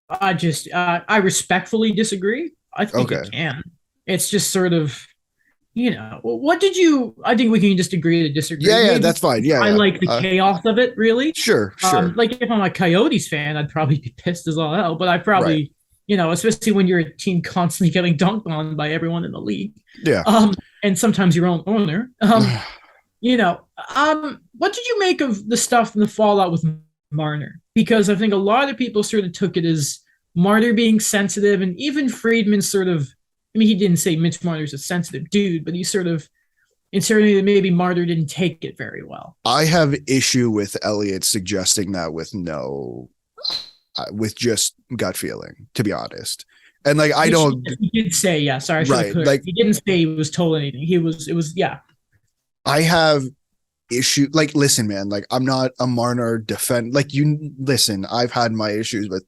S1: I respectfully disagree. I think
S2: Okay.
S1: it can. It's just sort of, what did you? I think we can just agree to disagree.
S2: Yeah,
S1: Maybe
S2: that's fine. Yeah,
S1: I
S2: yeah.
S1: like the chaos of it, really.
S2: Sure.
S1: Like if I'm a Coyotes fan, I'd probably be pissed as all hell. But I
S2: Right.
S1: probably, especially when you're a team constantly getting dunked on by everyone in the league,
S2: Yeah.
S1: and sometimes your own owner. What did you make of the stuff in the fallout with Marner? Because I think a lot of people sort of took it as Marner being sensitive, and even Friedman sort of. I mean, he didn't say Mitch Marner's a sensitive dude, but he sort of inserted that maybe Marner didn't take it very well.
S2: I have issue with Elliott suggesting that with just gut feeling, to be honest. And like, I don't,
S1: He did say, yeah, sorry, I should have
S2: right.
S1: cleared.
S2: Like,
S1: He didn't say he was told anything. It was, yeah.
S2: I have like, listen, man, like I'm not a Marner defend, like you listen, I have my issues with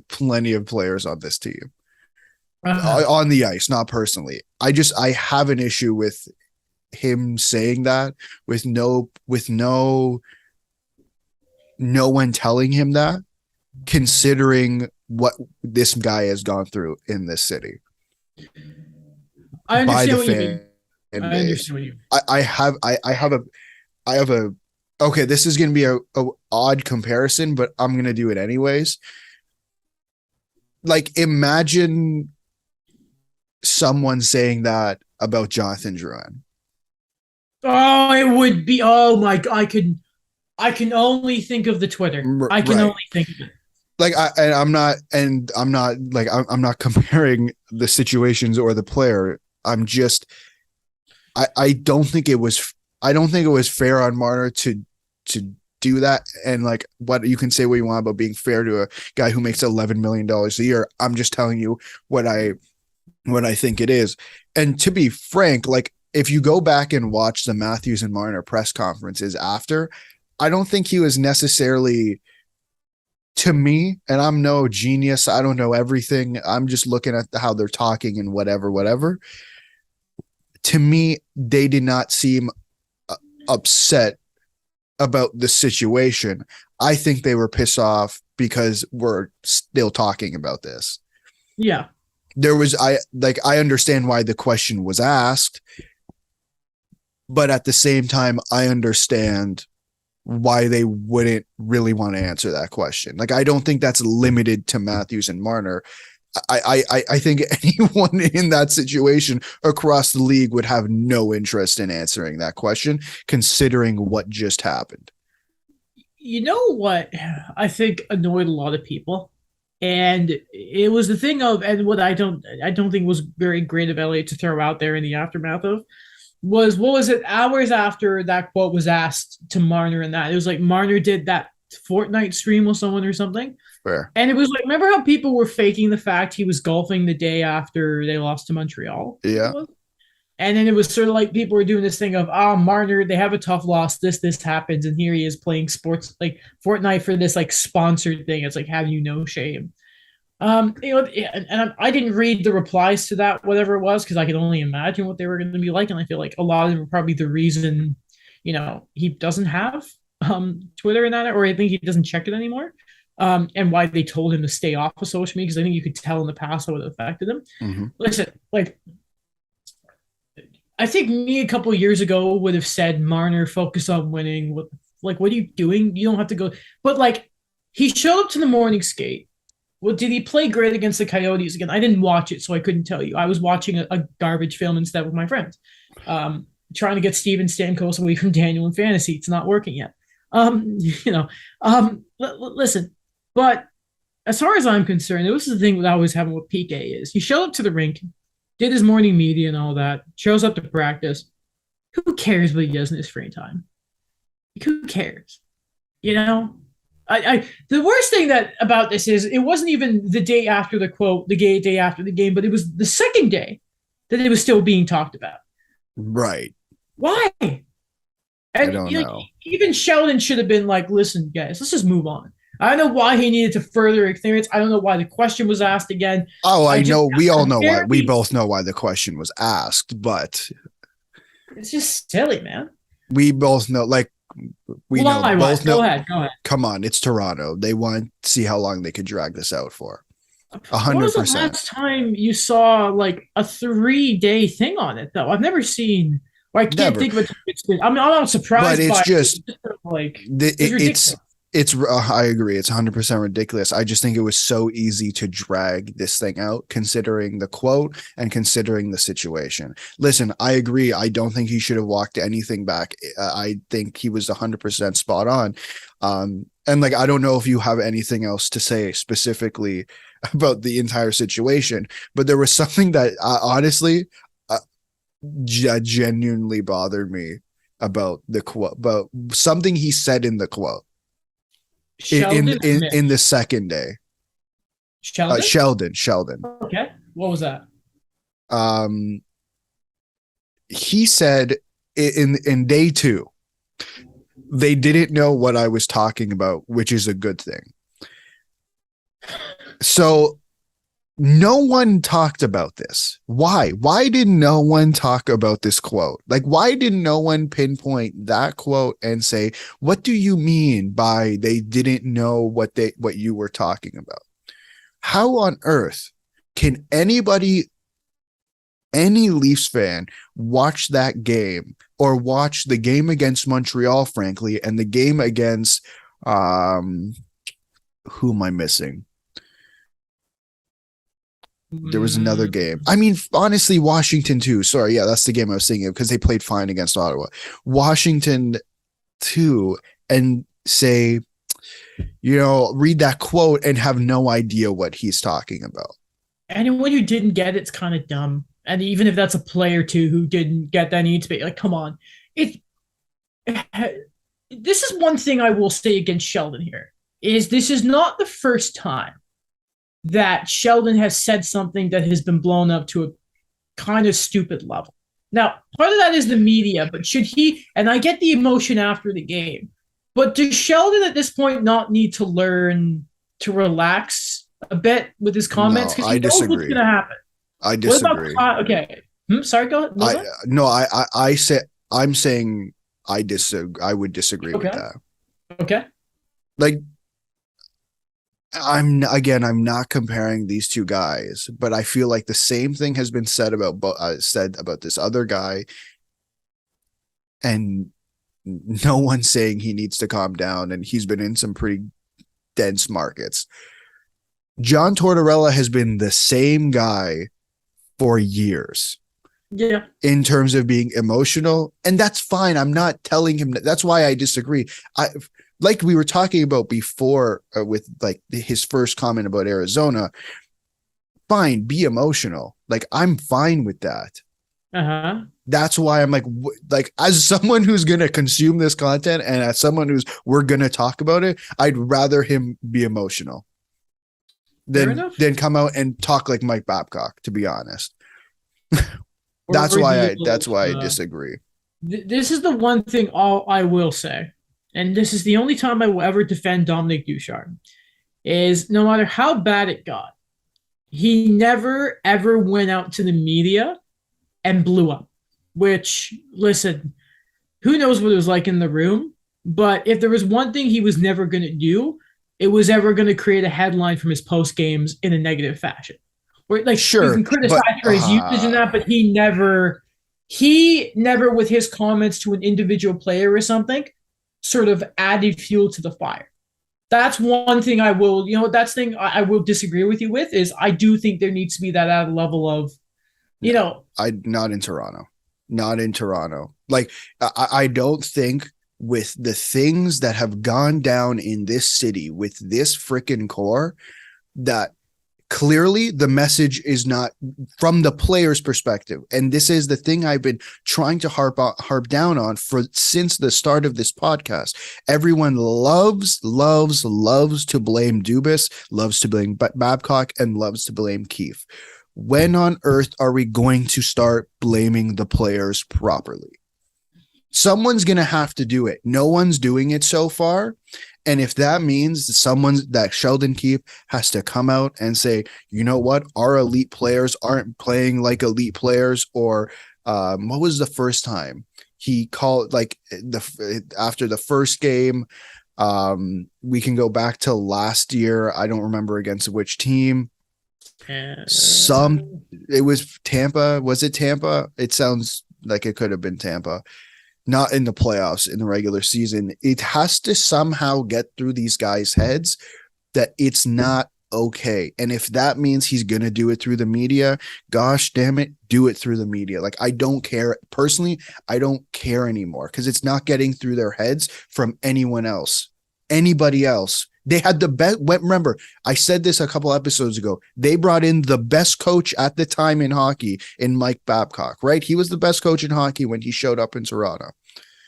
S2: plenty of players on this team on the ice, not personally. I have an issue with him saying that with no one telling him that, considering what this guy has gone through in this city
S1: I
S2: by the
S1: understand what you mean.
S2: fan
S1: I
S2: base.
S1: understand what you mean.
S2: I have a okay, this is going to be a odd comparison, but I'm going to do it anyways. Like, imagine someone saying that about Jonathan Drouin.
S1: Oh, it would be. Oh my god, I can only think of the Twitter. I can
S2: Right.
S1: only think of it.
S2: Like I'm not like I'm not comparing the situations or the player. I'm just I don't think it was fair on Marner to do that. And like, what you can say what you want about being fair to a guy who makes $11 million a year. I'm just telling you what I think it is. And to be frank, like if you go back and watch the Matthews and Marner press conferences after, I don't think he was necessarily, to me, and I'm no genius, I don't know everything. I'm just looking at how they're talking and whatever. To me, they did not seem upset about the situation. I think they were pissed off because we're still talking about this.
S1: Yeah.
S2: I understand why the question was asked, but at the same time, I understand why they wouldn't really want to answer that question. Like, I don't think that's limited to Matthews and Marner. I think anyone in that situation across the league would have no interest in answering that question, considering what just happened.
S1: You know what I think annoyed a lot of people, and it was the thing of, and what I don't think was very great of Elliot to throw out there in the aftermath of, was what was it, hours after that quote was asked to Marner, and that it was like Marner did that Fortnite stream with someone or something.
S2: Fair.
S1: And it was like, remember how people were faking the fact he was golfing the day after they lost to Montreal?
S2: Yeah.
S1: And then it was sort of like people were doing this thing of, Marner, they have a tough loss. This happens. And here he is playing sports like Fortnite for this like sponsored thing. It's like, have you no shame? And I didn't read the replies to that, whatever it was, because I could only imagine what they were going to be like. And I feel like a lot of them were probably the reason, he doesn't have Twitter and that, or I think he doesn't check it anymore. And why they told him to stay off of social media because I think you could tell in the past how it affected him.
S2: Mm-hmm.
S1: Listen, like I think me a couple of years ago would have said, Marner, focus on winning. What are you doing? You don't have to go. But like, he showed up to the morning skate. Well, did he play great against the Coyotes again? I didn't watch it, so I couldn't tell you. I was watching a garbage film instead with my friends, trying to get Steven Stamkos away from Daniel in fantasy. It's not working yet. Listen, but as far as I'm concerned, this is the thing that I was having with PK is he showed up to the rink, did his morning media and all that, shows up to practice. Who cares what he does in his free time? Like, who cares? You know? The worst thing that about this is it wasn't even the day after the quote, the day after the game, but it was the second day that it was still being talked about.
S2: Right.
S1: Why? And
S2: I don't know.
S1: Even Sheldon should have been like, listen, guys, let's just move on. I don't know why he needed to further clearance. I don't know why the question was asked again.
S2: Oh, I know. We all know why. We both know why the question was asked, but
S1: it's just silly, man.
S2: We both know, like, we know. Both know.
S1: Go ahead.
S2: Come on, it's Toronto. They want to see how long they could drag this out for. 100%.
S1: When was the last time you saw like a 3-day thing on it, though? I've never seen. Or I can't think of it. I'm not surprised,
S2: but it's just
S1: like
S2: it's. I agree. It's 100% ridiculous. I just think it was so easy to drag this thing out, considering the quote and considering the situation. Listen, I agree. I don't think he should have walked anything back. I think he was 100% spot on. And like, I don't know if you have anything else to say specifically about the entire situation, but there was something that honestly genuinely bothered me about the quote, about something he said in the quote. In the second day. Sheldon.
S1: Okay. What was that?
S2: He said in day 2, they didn't know what I was talking about, which is a good thing. So no one talked about this. Why? Why did no one talk about this quote? Like, why did no one pinpoint that quote and say, what do you mean by they didn't know what you were talking about? How on earth can any Leafs fan watch that game or watch the game against Montreal, frankly, and the game against who am I missing? There was another game. I mean, honestly, Washington too. Sorry, yeah, that's the game I was thinking of because they played fine against Ottawa. Washington too, and say, read that quote and have no idea what he's talking about.
S1: Anyone who didn't get it's kind of dumb. And even if that's a player too who didn't get that, needs to be like, come on. This is one thing I will say against Sheldon here is this is not the first time that Sheldon has said something that has been blown up to a kind of stupid level. Now, part of that is the media, but should he, and I get the emotion after the game, but does Sheldon at this point not need to learn to relax a bit with his comments?
S2: Because he knows what's going
S1: to happen.
S2: I disagree.
S1: Okay. Sorry, go ahead.
S2: I'm saying I disagree. I would disagree with that.
S1: Okay.
S2: Like, I'm not comparing these two guys, but I feel like the same thing has been said about this other guy, and no one's saying he needs to calm down, and he's been in some pretty dense markets. John Tortorella has been the same guy for years.
S1: Yeah.
S2: In terms of being emotional, and that's fine. I'm not telling him that. That's why I disagree. Like we were talking about before with like his first comment about Arizona, fine, be emotional. Like, I'm fine with that. That's why I'm like as someone who's going to consume this content and as someone we're going to talk about it, I'd rather him be emotional than come out and talk like Mike Babcock, to be honest. That's why I disagree.
S1: This is the one thing I will say. And this is the only time I will ever defend Dominic Ducharme, is no matter how bad it got, he never, ever went out to the media and blew up. Which, listen, who knows what it was like in the room, But if there was one thing he was never going to do, it was ever going to create a headline from his post games in a negative fashion. Where like you
S2: Sure,
S1: can criticize
S2: but
S1: for his usage in that, but he never with his comments to an individual player or something sort of added fuel to the fire. That's one thing I will, that's thing I will disagree with you with is I do think there needs to be that added level of, you
S2: no,
S1: know,
S2: I not in Toronto. Not in Toronto. Like I don't think with the things that have gone down in this city with this freaking core that clearly the message is not from the player's perspective. And this is the thing I've been trying to harp down on for since the start of this podcast. Everyone loves to blame Dubas, loves to blame Babcock, and loves to blame Keefe. When on earth are we going to start blaming the players properly? Someone's going to have to do it. No one's doing it so far. And if that means that Sheldon Keefe has to come out and say, you know what, our elite players aren't playing like elite players, or what was the first time he called like after the first game? We can go back to last year. I don't remember against which team. It was Tampa. Was it Tampa? It sounds like it could have been Tampa. Not in the playoffs, in the regular season. It has to somehow get through these guys' heads that it's not okay. And if that means he's going to do it through the media, gosh damn it, do it through the media. Like, I don't care. Personally, I don't care anymore because it's not getting through their heads from anyone else, anybody else. They had the best. Remember, I said this a couple episodes ago. They brought in the best coach at the time in hockey in Mike Babcock, right? He was the best coach in hockey when he showed up in Toronto.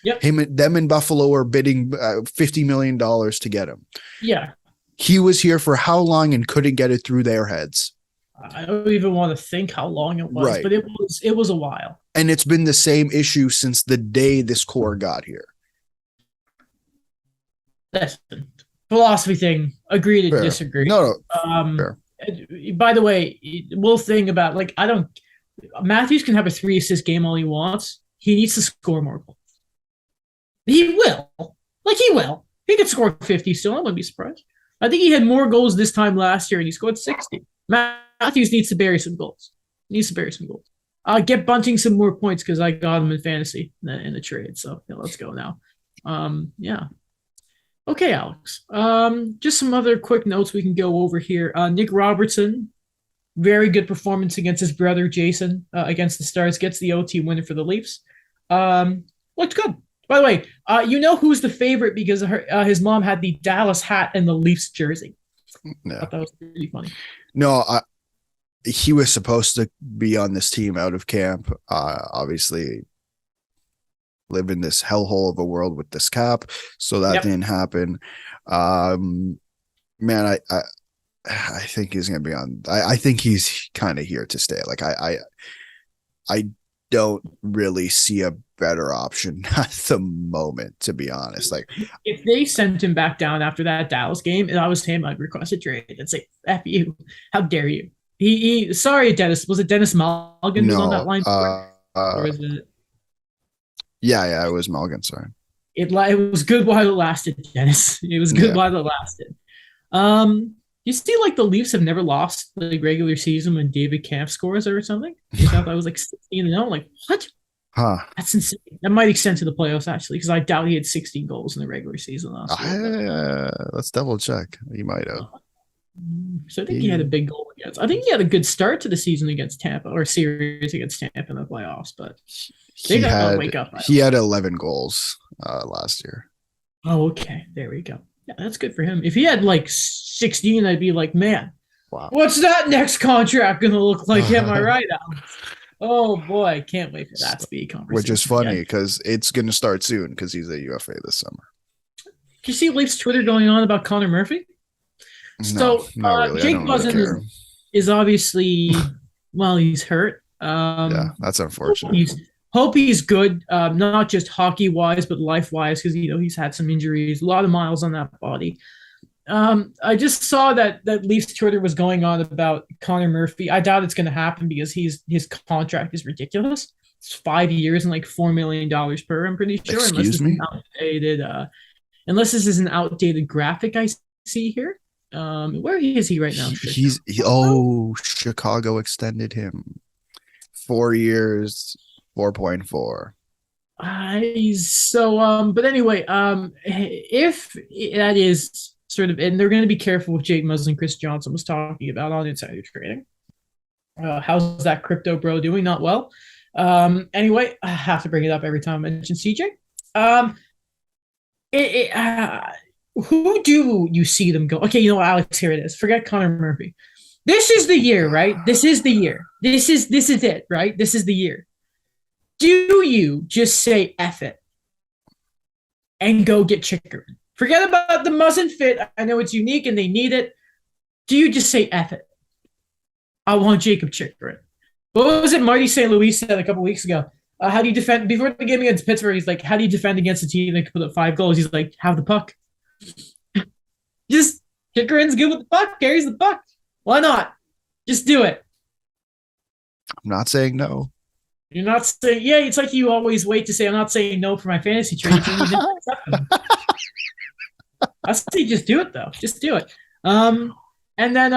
S1: Yep.
S2: Them in Buffalo are bidding $50 million to get him.
S1: Yeah.
S2: He was here for how long and couldn't get it through their heads?
S1: I don't even want to think how long it was, right. But it was a while.
S2: And it's been the same issue since the day this core got here.
S1: Listen, philosophy thing, agree to disagree.
S2: No.
S1: Fair. By the way, we'll think about Matthews can have a 3-assist game all he wants. He needs to score more goals. He will. He will. He could score 50 still. I wouldn't be surprised. I think he had more goals this time last year and he scored 60. Matthews needs to bury some goals. Get Bunting some more points because I got him in fantasy in the trade. So let's go now. Yeah. Okay, Alex. Just some other quick notes we can go over here. Nick Robertson, very good performance against his brother Jason against the Stars. Gets the OT winner for the Leafs. Looked good. By the way, you know who's the favorite because his mom had the Dallas hat and the Leafs jersey.
S2: No.
S1: I thought that was pretty funny.
S2: No, he was supposed to be on this team out of camp. Obviously, live in this hellhole of a world with this cap, so that didn't happen. Man, I think he's gonna be on. I think he's kind of here to stay. Like I don't really see a better option at the moment, to be honest. Like,
S1: if they sent him back down after that Dallas game and I was him, I'd request a trade and say, F you. How dare you? He sorry, Dennis. Was it Dennis Malgin who's on that line? Or is it?
S2: Yeah, it was Malgin, sorry.
S1: It was good while it lasted, Dennis. It was good while it lasted. You see, the Leafs have never lost the regular season when David Kampf scores or something. You thought that was 16-0. Like, what?
S2: Huh.
S1: That's insane. That might extend to the playoffs, actually, because I doubt he had 16 goals in the regular season last year.
S2: Let's double check. He might have.
S1: So I think he had a big goal against. I think he had a good start to the season against Tampa or series against Tampa in the playoffs, but they got to wake up.
S2: He had 11 goals last year.
S1: Oh, okay. There we go. Yeah, that's good for him. If he had 16, I'd be like, man, wow, what's that next contract going to look like? Am I right, Alex? Oh, boy. Can't wait for that to be a conversation.
S2: Which is funny because it's going to start soon because he's a UFA this summer.
S1: Did you see Leafs Twitter going on about Connor Murphy?
S2: No, not really.
S1: Jake Buzzin is obviously, he's hurt.
S2: Yeah, that's unfortunate.
S1: Hope he's good, not just hockey-wise, but life-wise, because, he's had some injuries, a lot of miles on that body. I just saw that Leafs Twitter was going on about Connor Murphy. I doubt it's going to happen because his contract is ridiculous. It's 5 years and $4 million per, I'm pretty sure.
S2: Excuse me?
S1: Outdated unless this is an outdated graphic I see here. Where is he right now?
S2: Chicago extended him 4 years, 4.4.
S1: But anyway, if that is sort of, and they're going to be careful with Jake Muslin, Chris Johnson was talking about on insider trading. How's that crypto bro doing? Not well. Anyway, I have to bring it up every time I mention CJ. Who do you see them go? Okay, you know what, Alex, here it is. Forget Connor Murphy. This is the year, right? This is the year. This is it, right? This is the year. Do you just say F it and go get Chickering? Forget about the Muzzin fit. I know it's unique and they need it. Do you just say F it? I want Jacob Chickering. What was it Marty St. Louis said a couple weeks ago? How do you defend before the game against Pittsburgh? He's like, how do you defend against a team that can put up 5 goals? He's like, have the puck. Just Chickering's good with the puck, carries the puck. Why not? Just do it.
S2: I'm not saying no.
S1: You're not saying, yeah, it's like you always wait to say, I'm not saying no for my fantasy trade. I say just do it, though. Just do it. And then,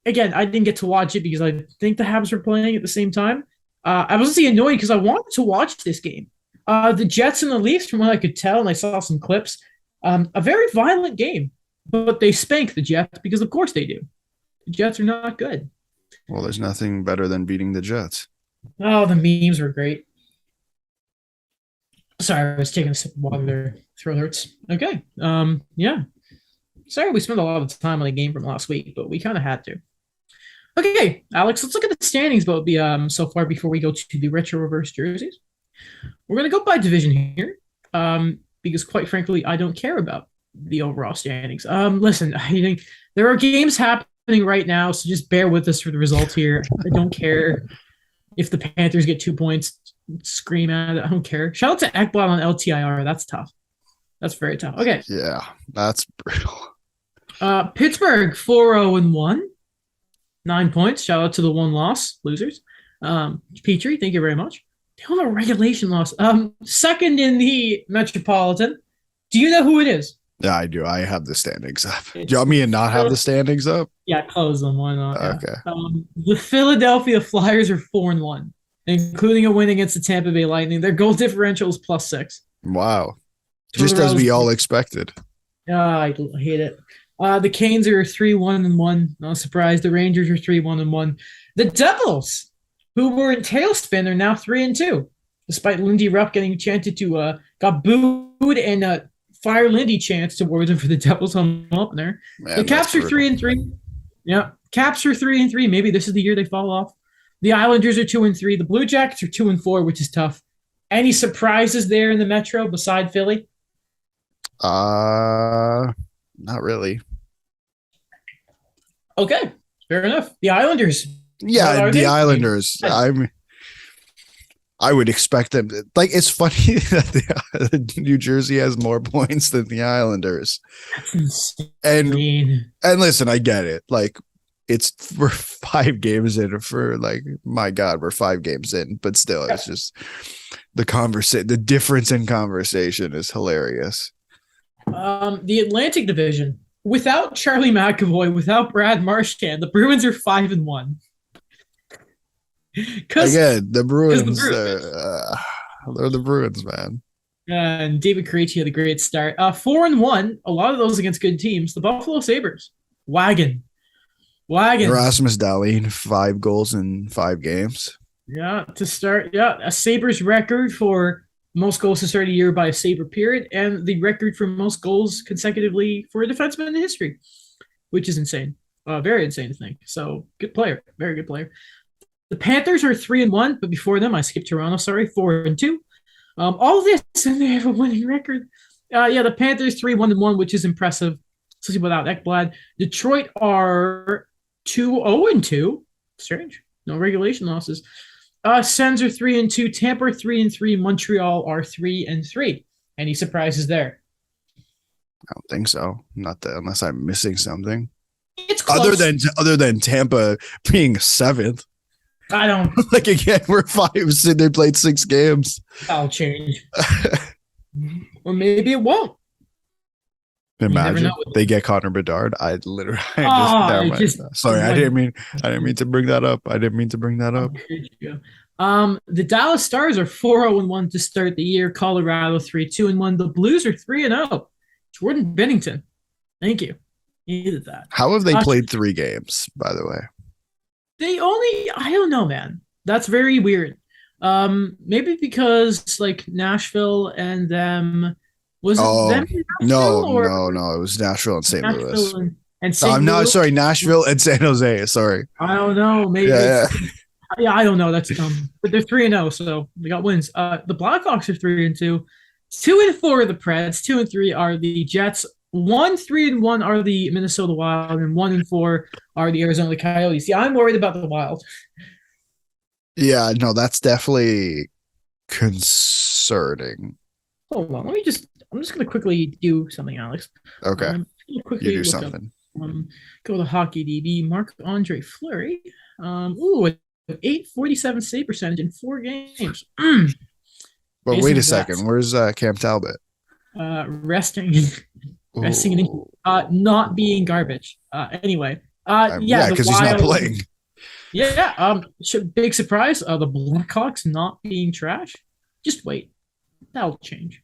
S1: again, I didn't get to watch it because I think the Habs were playing at the same time. I was annoyed because I wanted to watch this game. The Jets and the Leafs, from what I could tell, and I saw some clips, a very violent game. But they spank the Jets because, of course, they do. The Jets are not good.
S2: Well, there's nothing better than beating the Jets.
S1: Oh, the memes were great. Sorry, I was taking a sip of water there. Throat hurts. Okay. Yeah. Sorry we spent a lot of time on the game from last week, but we kind of had to. Okay, Alex, let's look at the standings, but so far before we go to the retro reverse jerseys. We're going to go by division here because, quite frankly, I don't care about the overall standings. Listen, I think there are games happening right now, so just bear with us for the results here. I don't care if the Panthers get 2 points. Scream at it. I don't care. Shout out to Ekblad on LTIR. That's tough. That's very tough. Okay.
S2: Yeah, that's brutal.
S1: Pittsburgh 4-0-1. 9 points. Shout out to the 1 loss losers. Petrie, thank you very much. They only a regulation loss. Second in the Metropolitan. Do you know who it is?
S2: Yeah, I do. I have the standings up. Do you want me to not have the standings up?
S1: Yeah, close them. Why not?
S2: Okay.
S1: Yeah. The Philadelphia Flyers are 4-1, including a win against the Tampa Bay Lightning. Their goal differential is +6.
S2: Wow. Just as we all expected.
S1: I hate it. The Canes are 3-1-1. Not surprised. The Rangers are 3-1-1. The Devils, who were in tailspin, are now 3-2. Despite Lindy Ruff getting chanted to, got booed and Fire Lindy chants towards him for the Devils home opener. Man, the Caps are 3-3. Yeah, Caps are 3-3. Maybe this is the year they fall off. The Islanders are 2-3. The Blue Jackets are 2-4, which is tough. Any surprises there in the Metro beside Philly?
S2: Not really.
S1: Okay, fair enough. The Islanders.
S2: Yeah, the Islanders. I would expect them. Like, it's funny that New Jersey has more points than the Islanders. And listen, I get it. Like, we're 5 games in for, like, my God, we're 5 games in, but still, it's just the difference in conversation is hilarious.
S1: The Atlantic Division, without Charlie McAvoy, without Brad Marchand, the Bruins are 5-1.
S2: Again, the Bruins, they're the Bruins, man.
S1: And David Krejci had a great start. 4-1, a lot of those against good teams. The Buffalo Sabres, wagon.
S2: Rasmus Dahlin, 5 goals in 5 games.
S1: Yeah, to start. Yeah, a Sabres record for most goals to start a year by a Sabre period, and the record for most goals consecutively for a defenseman in history, which is insane. Very insane to think. So, good player. Very good player. The Panthers are 3-1, but before them, I skipped Toronto, 4-2. All this, and they have a winning record. The Panthers 3-1-1, which is impressive, especially without Ekblad. Detroit are 2-0-2. Strange. No regulation losses. Sens are 3-2. Tampa are 3-3. Montreal are 3-3. Any surprises there?
S2: I don't think so. Unless I'm missing something.
S1: It's close.
S2: Other than Tampa being 7th.
S1: I don't
S2: like, again, we're 5. They played 6 games.
S1: That'll change. Or maybe it won't. You never know.
S2: Imagine they get Connor Bedard. I'd literally I just
S1: Oh,
S2: never
S1: it
S2: mind.
S1: just
S2: Sorry,
S1: like
S2: I didn't mean to bring that up. I didn't mean to bring that up.
S1: The Dallas Stars are 4-0-1 to start the year. Colorado 3-2-1. The Blues are 3-0. Jordan Bennington. Thank you. Needed that.
S2: How have they played 3 games, by the way?
S1: I don't know, man. That's very weird. Maybe because like Nashville and them, was it
S2: Oh
S1: them in
S2: no,
S1: Nashville or
S2: no. It was Nashville and St. Louis.
S1: Nashville and
S2: No,
S1: St.
S2: I'm not
S1: Louis?
S2: sorry, Nashville and San Jose. Sorry.
S1: I don't know. Maybe
S2: Yeah,
S1: it's
S2: yeah.
S1: yeah, I don't know. That's dumb. But they're 3-0, so they got wins. The Blackhawks are 3-2. 2-4 are the Preds. 2-3 are the Jets. 1-3-1 are the Minnesota Wild, and 1-4 are the Arizona Coyotes. Yeah, I'm worried about the Wild.
S2: Yeah, no, that's definitely concerning.
S1: Hold on, I'm just gonna quickly do something, Alex.
S2: Okay. You
S1: Quickly
S2: do
S1: look up.
S2: something.
S1: Go to Hockey DB. Marc-Andre Fleury. An 847 save percentage in 4 games.
S2: But
S1: Jason
S2: wait a
S1: Zats.
S2: second. Where's Cam Talbot?
S1: Resting and not being garbage. Anyway.
S2: Yeah,
S1: The
S2: because he's not
S1: Wild.
S2: playing.
S1: Yeah. Big surprise. The Blackhawks not being trash. Just wait. That'll change.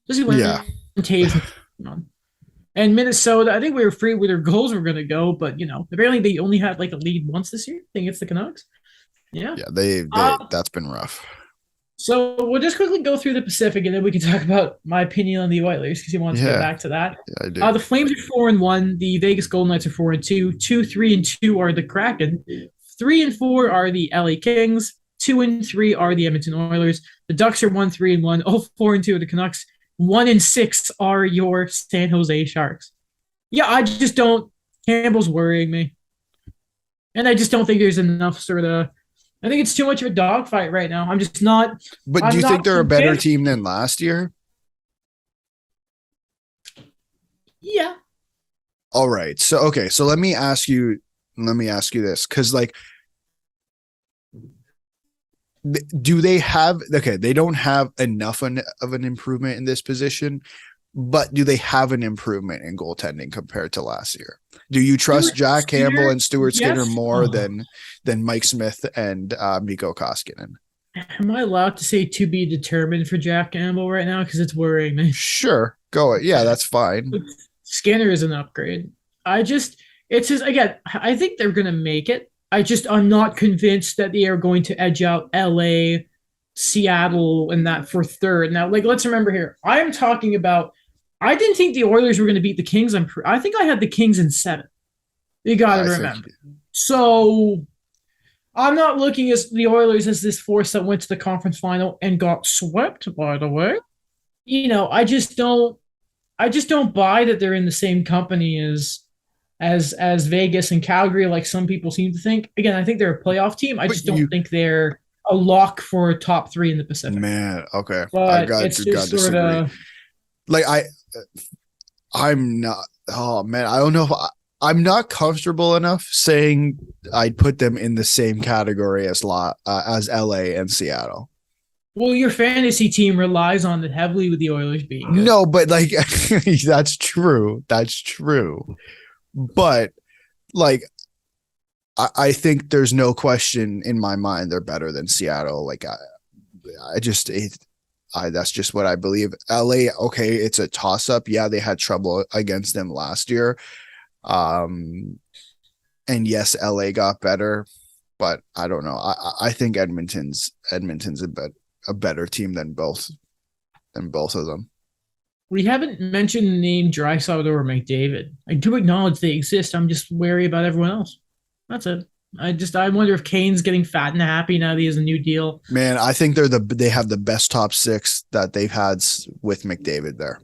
S1: This is when
S2: Yeah.
S1: Taves on. And Minnesota, I think we were free where their goals were going to go, but apparently they only had like a lead once this year. I think it's the Canucks. Yeah.
S2: Yeah, they that's been rough.
S1: So we'll just quickly go through the Pacific, and then we can talk about my opinion on the Oilers because he wants to get back to that.
S2: Yeah, I do.
S1: The Flames are 4-1. The Vegas Golden Knights are 4-2. 2-3-2 are the Kraken. 3-4 are the LA Kings. 2-3 are the Edmonton Oilers. The Ducks are 1-3-1. 4-2 are the Canucks. 1-6 are your San Jose Sharks. Yeah, I just don't. Campbell's worrying me, and I just don't think there's enough sort of. I think it's too much of a dogfight right now. I'm just not.
S2: But do you think they're a better team than last year?
S1: Yeah.
S2: All right. So okay. So let me ask you this, because like, do they have? Okay, they don't have enough of an improvement in this position, but do they have an improvement in goaltending compared to last year? Do you trust Jack Campbell and Stuart Skinner more than Mike Smith and Mikko Koskinen?
S1: Am I allowed to say to be determined for Jack Campbell right now? Because it's worrying me.
S2: Sure. Go. Yeah, that's fine.
S1: Skinner is an upgrade. It's just, again, I think they're going to make it. I'm not convinced that they are going to edge out LA, Seattle, and that for third. Now, like, let's remember here, I didn't think the Oilers were going to beat the Kings. I think I had the Kings in 7. You got to remember. So I'm not looking at the Oilers as this force that went to the conference final and got swept, by the way. I just don't buy that they're in the same company as Vegas and Calgary, like some people seem to think. Again, I think they're a playoff team. I just don't think they're a lock for a top 3 in the Pacific.
S2: Man, okay.
S1: But I got disagree.
S2: Like I'm not. Oh man, I don't know if I'm not comfortable enough saying I'd put them in the same category as LA and Seattle.
S1: Well, your fantasy team relies on it heavily with the Oilers being good.
S2: No, but like that's true. That's true. But like I think there's no question in my mind they're better than Seattle. Like that's just what I believe. LA, okay, it's a toss-up. Yeah, they had trouble against them last year. And yes, LA got better, but I don't know. I think Edmonton's a better team than both of them.
S1: We haven't mentioned the name Draisaitl or McDavid. I do acknowledge they exist. I'm just wary about everyone else. That's it. I wonder if Kane's getting fat and happy now that he has a new deal.
S2: Man, I think they have the best top 6 that they've had with McDavid there.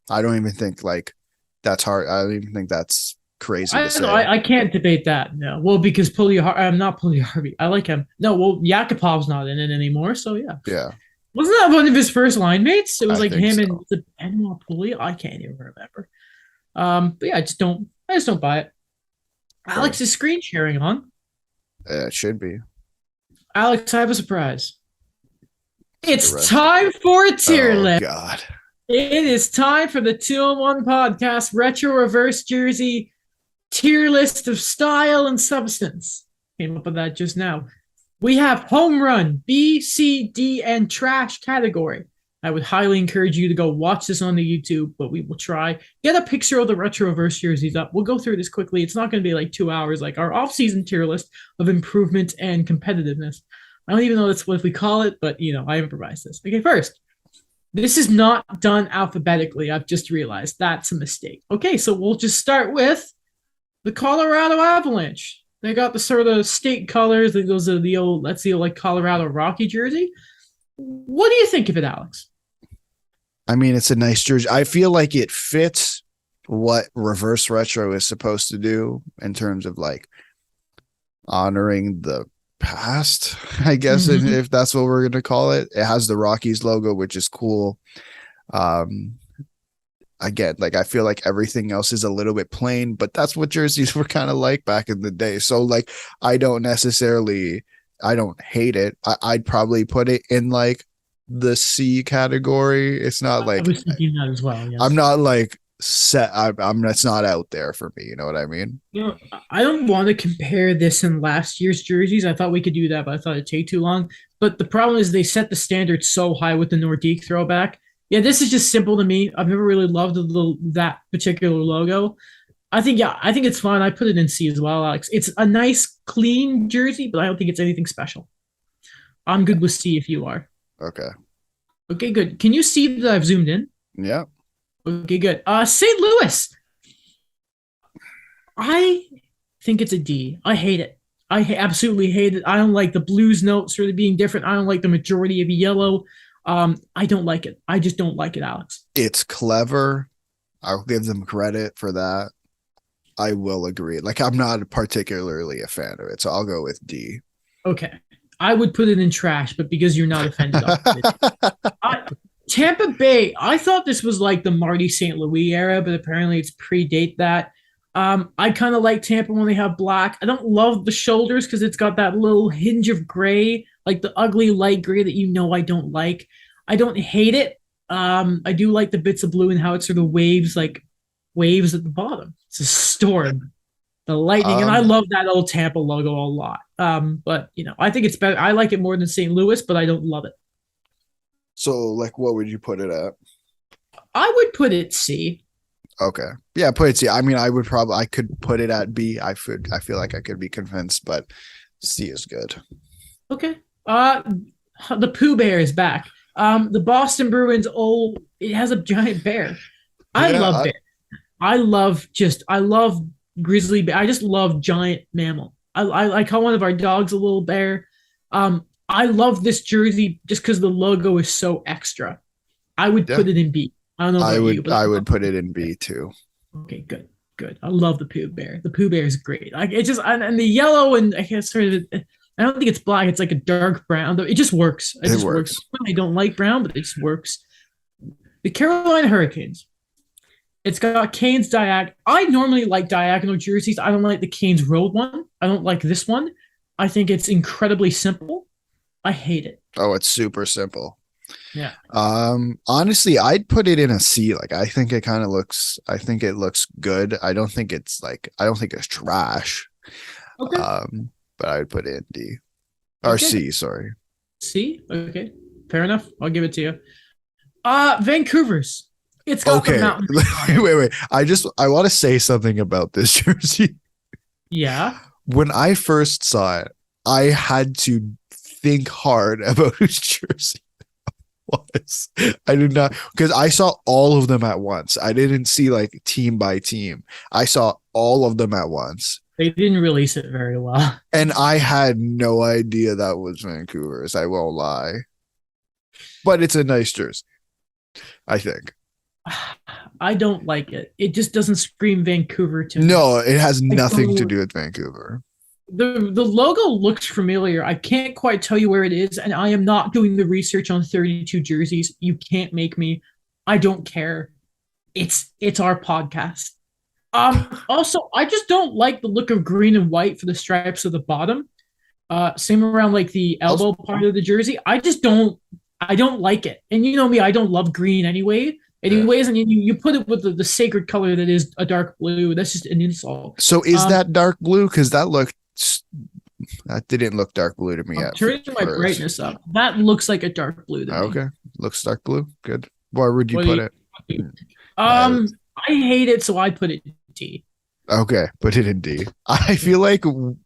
S2: I don't even think like that's hard. I don't even think that's crazy to say.
S1: I can't debate that. No. Well, because I'm not Puljujärvi. I like him. No, well, Yakupov's not in it anymore, so yeah.
S2: Yeah.
S1: Wasn't that one of his first line mates? It was like him and the Benoit Pouliot. I can't even remember. But yeah, I just don't buy it. Alex is screen sharing on.
S2: It should be.
S1: Alex, I have a surprise. It's time for a tier list.
S2: God.
S1: It is time for the 2-in-1 podcast retro reverse jersey tier list of style and substance. Came up with that just now. We have home run, B, C, D, and trash category. I would highly encourage you to go watch this on the YouTube, but we will try. Get a picture of the retro reverse jerseys up. We'll go through this quickly. It's not going to be like 2 hours, like our off-season tier list of improvement and competitiveness. I don't even know that's what we call it, but I improvised this. Okay, first, this is not done alphabetically. I've just realized that's a mistake. Okay, so we'll just start with the Colorado Avalanche. They got the sort of state colors. Those are the old, let's see, like Colorado Rocky jersey. What do you think of it, Alex?
S2: I mean, it's a nice jersey. I feel like it fits what reverse retro is supposed to do in terms of like honoring the past, I guess, if that's what we're going to call it. It has the Rockies logo, which is cool. Again, like I feel like everything else is a little bit plain, but that's what jerseys were kind of like back in the day. So like, I don't hate it. I'd probably put it in like the C category. It's not like,
S1: I was thinking that as well. Yes.
S2: I'm not like set. I'm that's not out there for me. You know what I mean?
S1: I don't want to compare this in last year's jerseys. I thought we could do that, but I thought it'd take too long. But the problem is they set the standard so high with the Nordique throwback. Yeah, this is just simple to me. I've never really loved that particular logo. I think it's fine. I put it in C as well, Alex. It's a nice, clean jersey, but I don't think it's anything special. I'm good with C if you are.
S2: Okay.
S1: Okay, good. Can you see that I've zoomed in?
S2: Yeah.
S1: Okay, good. St. Louis. I think it's a D. I hate it. I absolutely hate it. I don't like the blues notes really being different. I don't like the majority of yellow. I don't like it. I just don't like it, Alex.
S2: It's clever. I'll give them credit for that. I will agree. Like, I'm not particularly a fan of it, so I'll go with D.
S1: Okay. I would put it in trash, but because you're not offended, Tampa Bay, I thought this was like the Marty St. Louis era, but apparently it's predate that. I kind of like Tampa when they have black. I don't love the shoulders because it's got that little hinge of gray, like the ugly light gray that I don't like. I don't hate it. I do like the bits of blue and how it sort of waves at the bottom. It's a storm, the lightning, and I love that old Tampa logo a lot. But I think it's better. I like it more than St. Louis, but I don't love it.
S2: So, like, what would you put it at?
S1: I would put it C.
S2: Okay. Yeah, put it C. I mean, I could put it at B. I feel like I could be convinced, but C is good.
S1: Okay. The Pooh Bear is back. The Boston Bruins it has a giant bear. I love bear. I love grizzly bear. I just love giant mammal. I call one of our dogs a little bear. I love this jersey just because the logo is so extra. I would put it in B. I don't know about you, but
S2: I would put it in B too.
S1: Okay, good. I love the Pooh Bear. The Pooh Bear is great. Like it just and the yellow and I guess sort of. I don't think it's black. It's like a dark brown. It just works. It just works. I don't like brown, but it just works. The Carolina Hurricanes. It's got Canes diagonal. I normally like diagonal jerseys. I don't like the Canes road one. I don't like this one. I think it's incredibly simple. I hate it.
S2: Oh, it's super simple.
S1: Yeah.
S2: Honestly, I'd put it in a C. Like, I think it looks good. I don't think it's trash.
S1: Okay.
S2: But I would put it in D. Or okay. C, sorry.
S1: C? Okay. Fair enough. I'll give it to you. Vancouver's. It's got the mountain.
S2: Wait. I want to say something about this jersey.
S1: Yeah.
S2: When I first saw it, I had to think hard about whose jersey it was. I did not, because I saw all of them at once. I didn't see like team by team. I saw all of them at once.
S1: They didn't release it very well.
S2: And I had no idea that was Vancouver's. I won't lie. But it's a nice jersey, I think.
S1: I don't like it. It just doesn't scream Vancouver to me.
S2: No, it has nothing to do with Vancouver.
S1: The logo looks familiar. I can't quite tell you where it is, and I am not doing the research on 32 jerseys. You can't make me. I don't care. It's our podcast. Also, I just don't like the look of green and white for the stripes at the bottom. Same around like the elbow part of the jersey. I don't like it. And you know me, I don't love green anyway.
S2: Yeah.
S1: Anyways, and you put it with the sacred color that is a dark blue. That's just an insult.
S2: So is that dark blue? Because that didn't look dark blue to me
S1: I'm
S2: at
S1: turning my
S2: first.
S1: brightness up. That looks like a dark blue to me.
S2: Okay, looks dark blue. Good. Where would you
S1: What do
S2: put
S1: you?
S2: it? Uh,
S1: I hate it, so I put it D.
S2: okay, put it in D. I feel like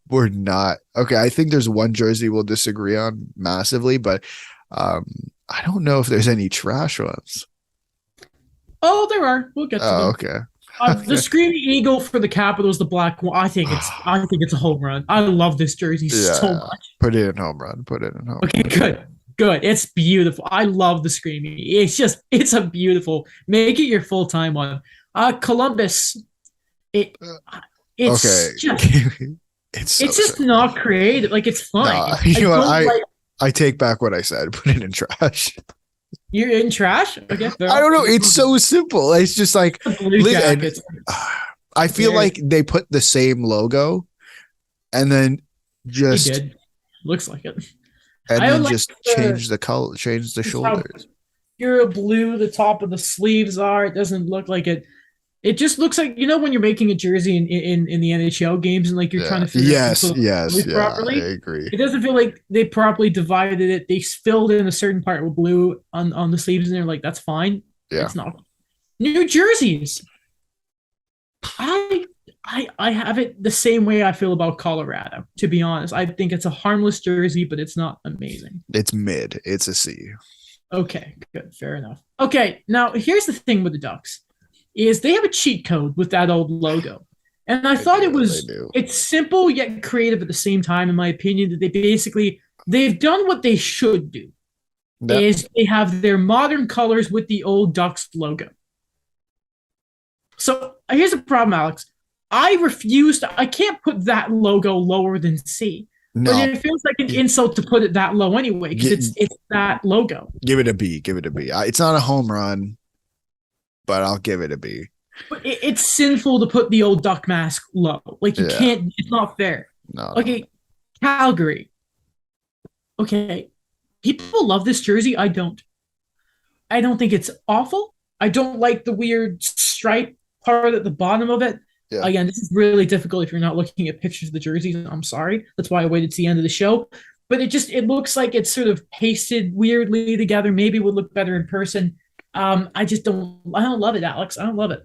S2: we're not okay. I think there's one jersey we'll disagree on massively, but um, I don't know if there's any trash ones.
S1: Oh, there are. We'll get to
S2: Oh,
S1: them.
S2: okay.
S1: The
S2: Okay.
S1: Screaming Eagle for the Capitals, the black one. I think it's a home run. I love this jersey so
S2: Yeah,
S1: much.
S2: put it in home run. Put it in home
S1: Okay,
S2: run.
S1: good. Good. It's beautiful. I love the Screaming. It's a beautiful. Make it your full time one. Columbus. It
S2: Okay.
S1: it's just
S2: It's so
S1: it's just
S2: simple.
S1: not creative. Like it's fine.
S2: Nah,
S1: I
S2: you know what?
S1: don't like
S2: I take back what I said. Put it in trash.
S1: you're in trash. Okay, fair
S2: I
S1: enough.
S2: don't know. It's so simple. It's just like,
S1: The Blue
S2: and
S1: Jackets.
S2: I feel
S1: There,
S2: like they put the same logo and then
S1: he
S2: just
S1: did. Looks like it.
S2: and
S1: I
S2: then
S1: would like
S2: just
S1: the
S2: change the color, change the
S1: just how
S2: shoulders.
S1: pure blue the top of the sleeves are. It doesn't look like it. It just looks like when you're making a jersey in the NHL games and like you're trying
S2: Yeah.
S1: to figure out how to
S2: Yes.
S1: put
S2: Yes.
S1: it
S2: Yeah. I
S1: properly.
S2: agree.
S1: It doesn't feel like they properly divided it. They filled in a certain part with blue on the sleeves, and they're like, "That's fine."
S2: Yeah.
S1: It's not. New jerseys. I I have it the same way I feel about Colorado. To be honest, I think it's a harmless jersey, but it's not amazing.
S2: It's mid. It's a C.
S1: Okay, good, fair enough. Okay, now here's the thing with the Ducks is they have a cheat code with that old logo. And I
S2: They
S1: thought it
S2: do. They
S1: was
S2: do.
S1: it's simple yet creative at the same time, in my opinion, that they've done what they should do
S2: Yep.
S1: is they have their modern colors with the old Ducks logo. So here's the problem, Alex. I can't put that logo lower than C. But
S2: No.
S1: it feels like an insult to put it that low anyway, because it's that logo.
S2: Give it a B. Give it a B. It's not a home run, but I'll give it a B.
S1: But it's sinful to put the old duck mask low. Like you
S2: Yeah.
S1: can't. It's not fair.
S2: No.
S1: Okay, Calgary. Okay, people love this jersey. I don't. I don't think it's awful. I don't like the weird stripe part at the bottom of it.
S2: Yeah.
S1: Again, this is really difficult if you're not looking at pictures of the jerseys. I'm sorry. That's why I waited to the end of the show. But it looks like it's sort of pasted weirdly together. Maybe it would look better in person. I don't love it, Alex. I don't love it.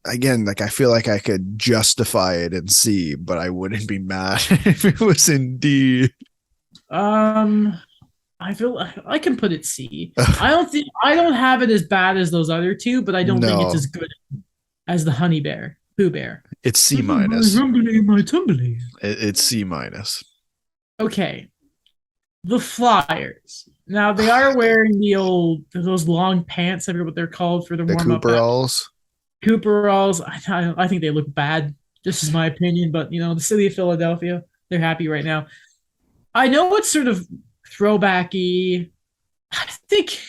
S2: Again, like I feel like I could justify it in C, but I wouldn't be mad if it was in D.
S1: I feel I can put it C. I don't have it as bad as those other two, but I don't think it's
S2: No,
S1: as good as the Honey Bear, Pooh Bear.
S2: it's C minus.
S1: My tumbly.
S2: It's C minus.
S1: Okay, the Flyers. Now they are wearing those long pants. I forget what they're called for the
S2: The
S1: warm up.
S2: Cooperalls.
S1: Cooperalls. I think they look bad. This is my opinion, but the city of Philadelphia, they're happy right now. I know it's sort of throwbacky. I think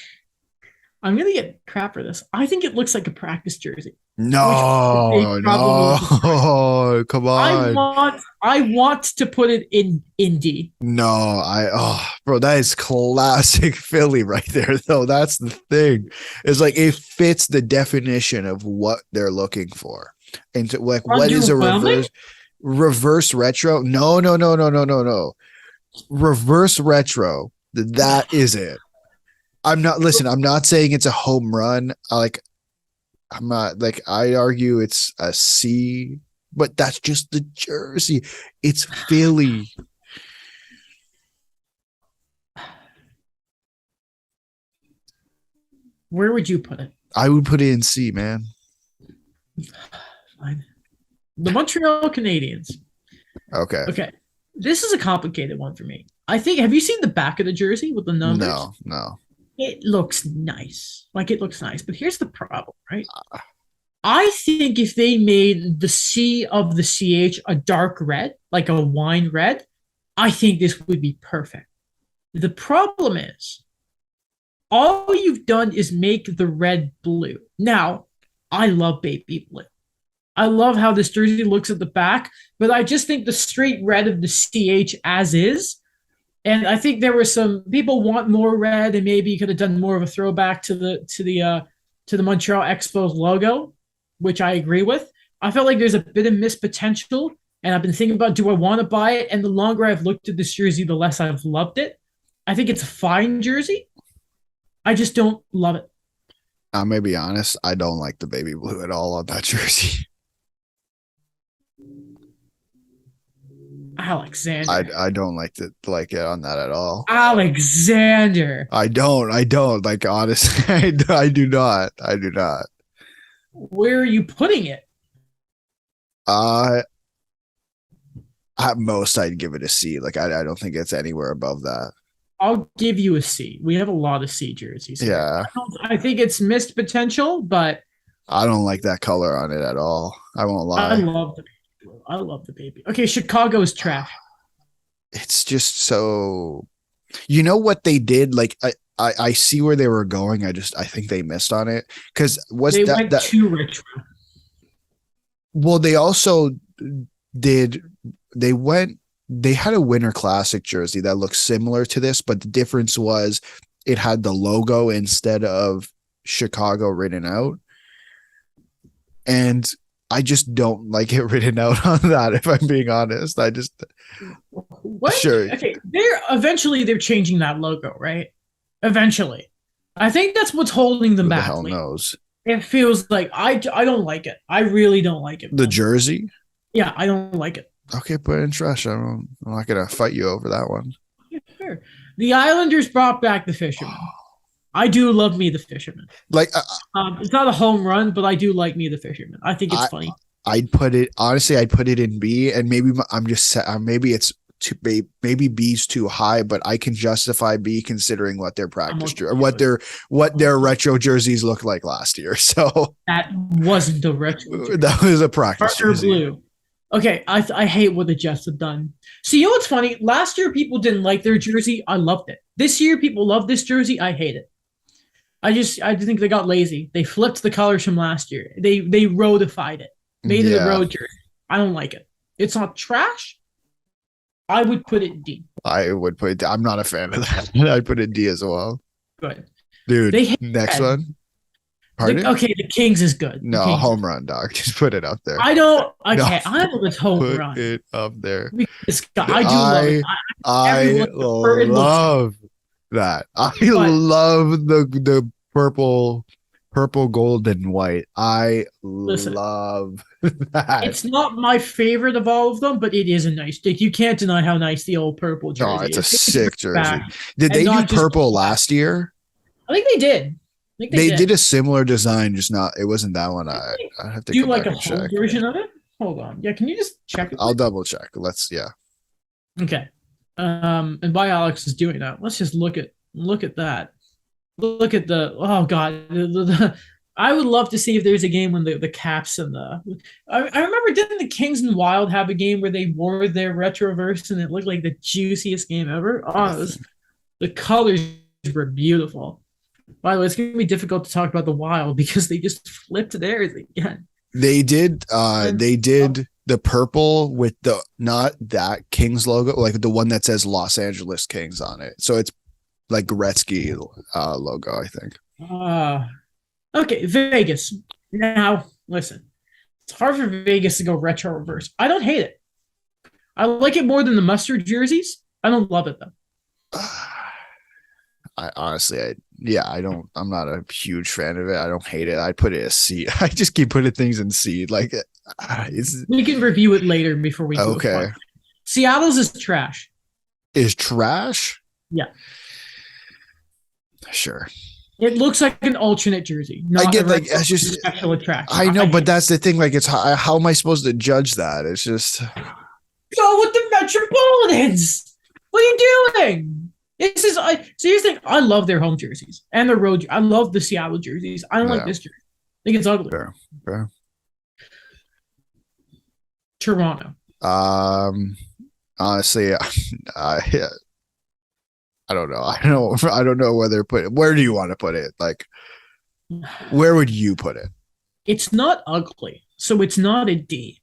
S1: I'm gonna get crap for this. I think it looks like a practice jersey.
S2: No, no, come on.
S1: I want to put it in D.
S2: No, bro, that is classic Philly right there, though. That's the thing. It's like it fits the definition of what they're looking for. And like, what is a reverse retro? No, no, no, no, no, no, no. Reverse retro. That is it. I'm not saying it's a home run. I'm not like I argue it's a C, but that's just the jersey. It's Philly.
S1: Where would you put it?
S2: I would put it in C, man.
S1: Fine. The Montreal Canadiens.
S2: Okay.
S1: Okay. This is a complicated one for me. Have you seen the back of the jersey with the numbers?
S2: No.
S1: It looks nice. Like it looks nice. But here's the problem, right? I think if they made the C of the CH a dark red, like a wine red, I think this would be perfect. The problem is, all you've done is make the red blue. Now, I love baby blue. I love how this jersey looks at the back, but I just think the straight red of the CH as is And I think there were some people want more red, and maybe you could have done more of a throwback to the Montreal Expos logo, which I agree with. I felt like there's a bit of missed potential, and I've been thinking about, do I want to buy it? And the longer I've looked at this jersey, the less I've loved it. I think it's a fine jersey. I just don't love it.
S2: I'm gonna be honest. I don't like the baby blue at all on that jersey.
S1: Alexander.
S2: I don't like it on that at all.
S1: Alexander.
S2: I don't like honestly. I do not. I do not.
S1: Where are you putting it?
S2: Uh, at most, I'd give it a C. Like I don't think it's anywhere above that.
S1: I'll give you a C. We have a lot of C jerseys here.
S2: Yeah,
S1: I think it's missed potential, but
S2: I don't like that color on it at all. I won't
S1: I
S2: lie.
S1: love the baby. I love the baby. Okay, Chicago's trash.
S2: It's just so. You know what they did? Like I see where they were going. I think they missed on it because was
S1: They
S2: that
S1: went
S2: that
S1: too retro.
S2: well they also did they went they had a winter classic jersey that looked similar to this, but the difference was it had the logo instead of Chicago written out. And I just don't like it written out on that, if I'm being honest. I just
S1: What?
S2: sure.
S1: Okay, they're changing that logo, right? Eventually. I think that's what's holding them
S2: Who the
S1: back.
S2: hell
S1: Like,
S2: knows?
S1: it feels like I don't like it. I really don't like it,
S2: The
S1: man.
S2: jersey?
S1: Yeah, I don't like it.
S2: Okay, put it in trash. I'm not gonna fight you over that one.
S1: Yeah, sure. The Islanders brought back the Fisherman. I do love me the Fisherman.
S2: Like
S1: It's not a home run, but I do like me the Fisherman. I think it's
S2: I
S1: funny.
S2: I'd put it honestly. I'd put it in B, and maybe I'm just maybe it's too maybe B's too high, but I can justify B considering what their
S1: I'm
S2: practice
S1: okay
S2: what their retro jerseys looked like last year. So
S1: that wasn't the retro jersey.
S2: that was a practice
S1: Partner
S2: jersey.
S1: blue. Okay, I hate what the Jets have done. So you know what's funny? Last year people didn't like their jersey. I loved it. This year people love this jersey. I hate it. I think they got lazy. They flipped the colors from last year. They roadified it, made it a
S2: Yeah,
S1: road jersey. I don't like it. It's not trash. I would put it D.
S2: I would put. I'm not a fan of that. I'd put it D as well,
S1: Good.
S2: dude.
S1: They hate
S2: Next
S1: that.
S2: one. Pardon?
S1: Okay, the Kings is good. The
S2: No,
S1: Kings.
S2: home run, dog. Just put it up there.
S1: I don't.
S2: No,
S1: Okay, I know this home
S2: put
S1: run.
S2: it up there.
S1: This guy, I do love it.
S2: I
S1: Everyone, it looks
S2: love that. I
S1: but
S2: love the purple, gold, and white. I
S1: listen,
S2: love that.
S1: it's not my favorite of all of them, but it is a nice stick. You can't deny how nice the old purple
S2: No,
S1: jersey
S2: it's a
S1: is.
S2: sick jersey.
S1: Back.
S2: Did
S1: And
S2: they do
S1: not just
S2: purple
S1: black.
S2: last year?
S1: I think they did. I think
S2: They
S1: did.
S2: did a similar design, just not. It wasn't that one. I have to
S1: Do you
S2: come
S1: like
S2: back
S1: a
S2: and
S1: home
S2: check.
S1: version of it? Hold on. Yeah, can you just check it?
S2: I'll double check. Yeah.
S1: Okay. And while Alex is doing that, let's just look at that. Look at the oh god. I would love to see if there's a game when the Caps and the I remember, didn't the Kings and Wild have a game where they wore their retroverse and it looked like the juiciest game ever? The colors were beautiful. By the way, it's gonna be difficult to talk about the Wild because they just flipped theirs again.
S2: They did
S1: And
S2: they did the purple with the not that Kings logo, like the one that says Los Angeles Kings on it. So it's like Gretzky logo, I think.
S1: okay, Vegas. Now, listen. It's hard for Vegas to go retro reverse. I don't hate it. I like it more than the mustard jerseys. I don't love it though.
S2: I honestly, I'm not a huge fan of it. I don't hate it. I'd put it as C. I just keep putting things in C. Like, it's
S1: We can review it later before we do
S2: okay.
S1: it. Seattle's is trash.
S2: Is trash?
S1: Yeah.
S2: Sure.
S1: It looks like an alternate jersey.
S2: I get
S1: a
S2: like
S1: retro
S2: it's just
S1: special attraction.
S2: I know,
S1: hate
S2: but
S1: it.
S2: that's the thing. Like, it's how am I supposed to judge that? It's just
S1: Go with the Metropolitans. What are you doing? This is so here's the thing. I love their home jerseys and their road. I love the Seattle jerseys. I don't like
S2: Yeah.
S1: this jersey. I think it's ugly.
S2: fair.
S1: Toronto.
S2: Honestly, I don't know. I don't know whether to put it. Where do you want to put it? Like, where would you put it?
S1: It's not ugly, so it's not a D.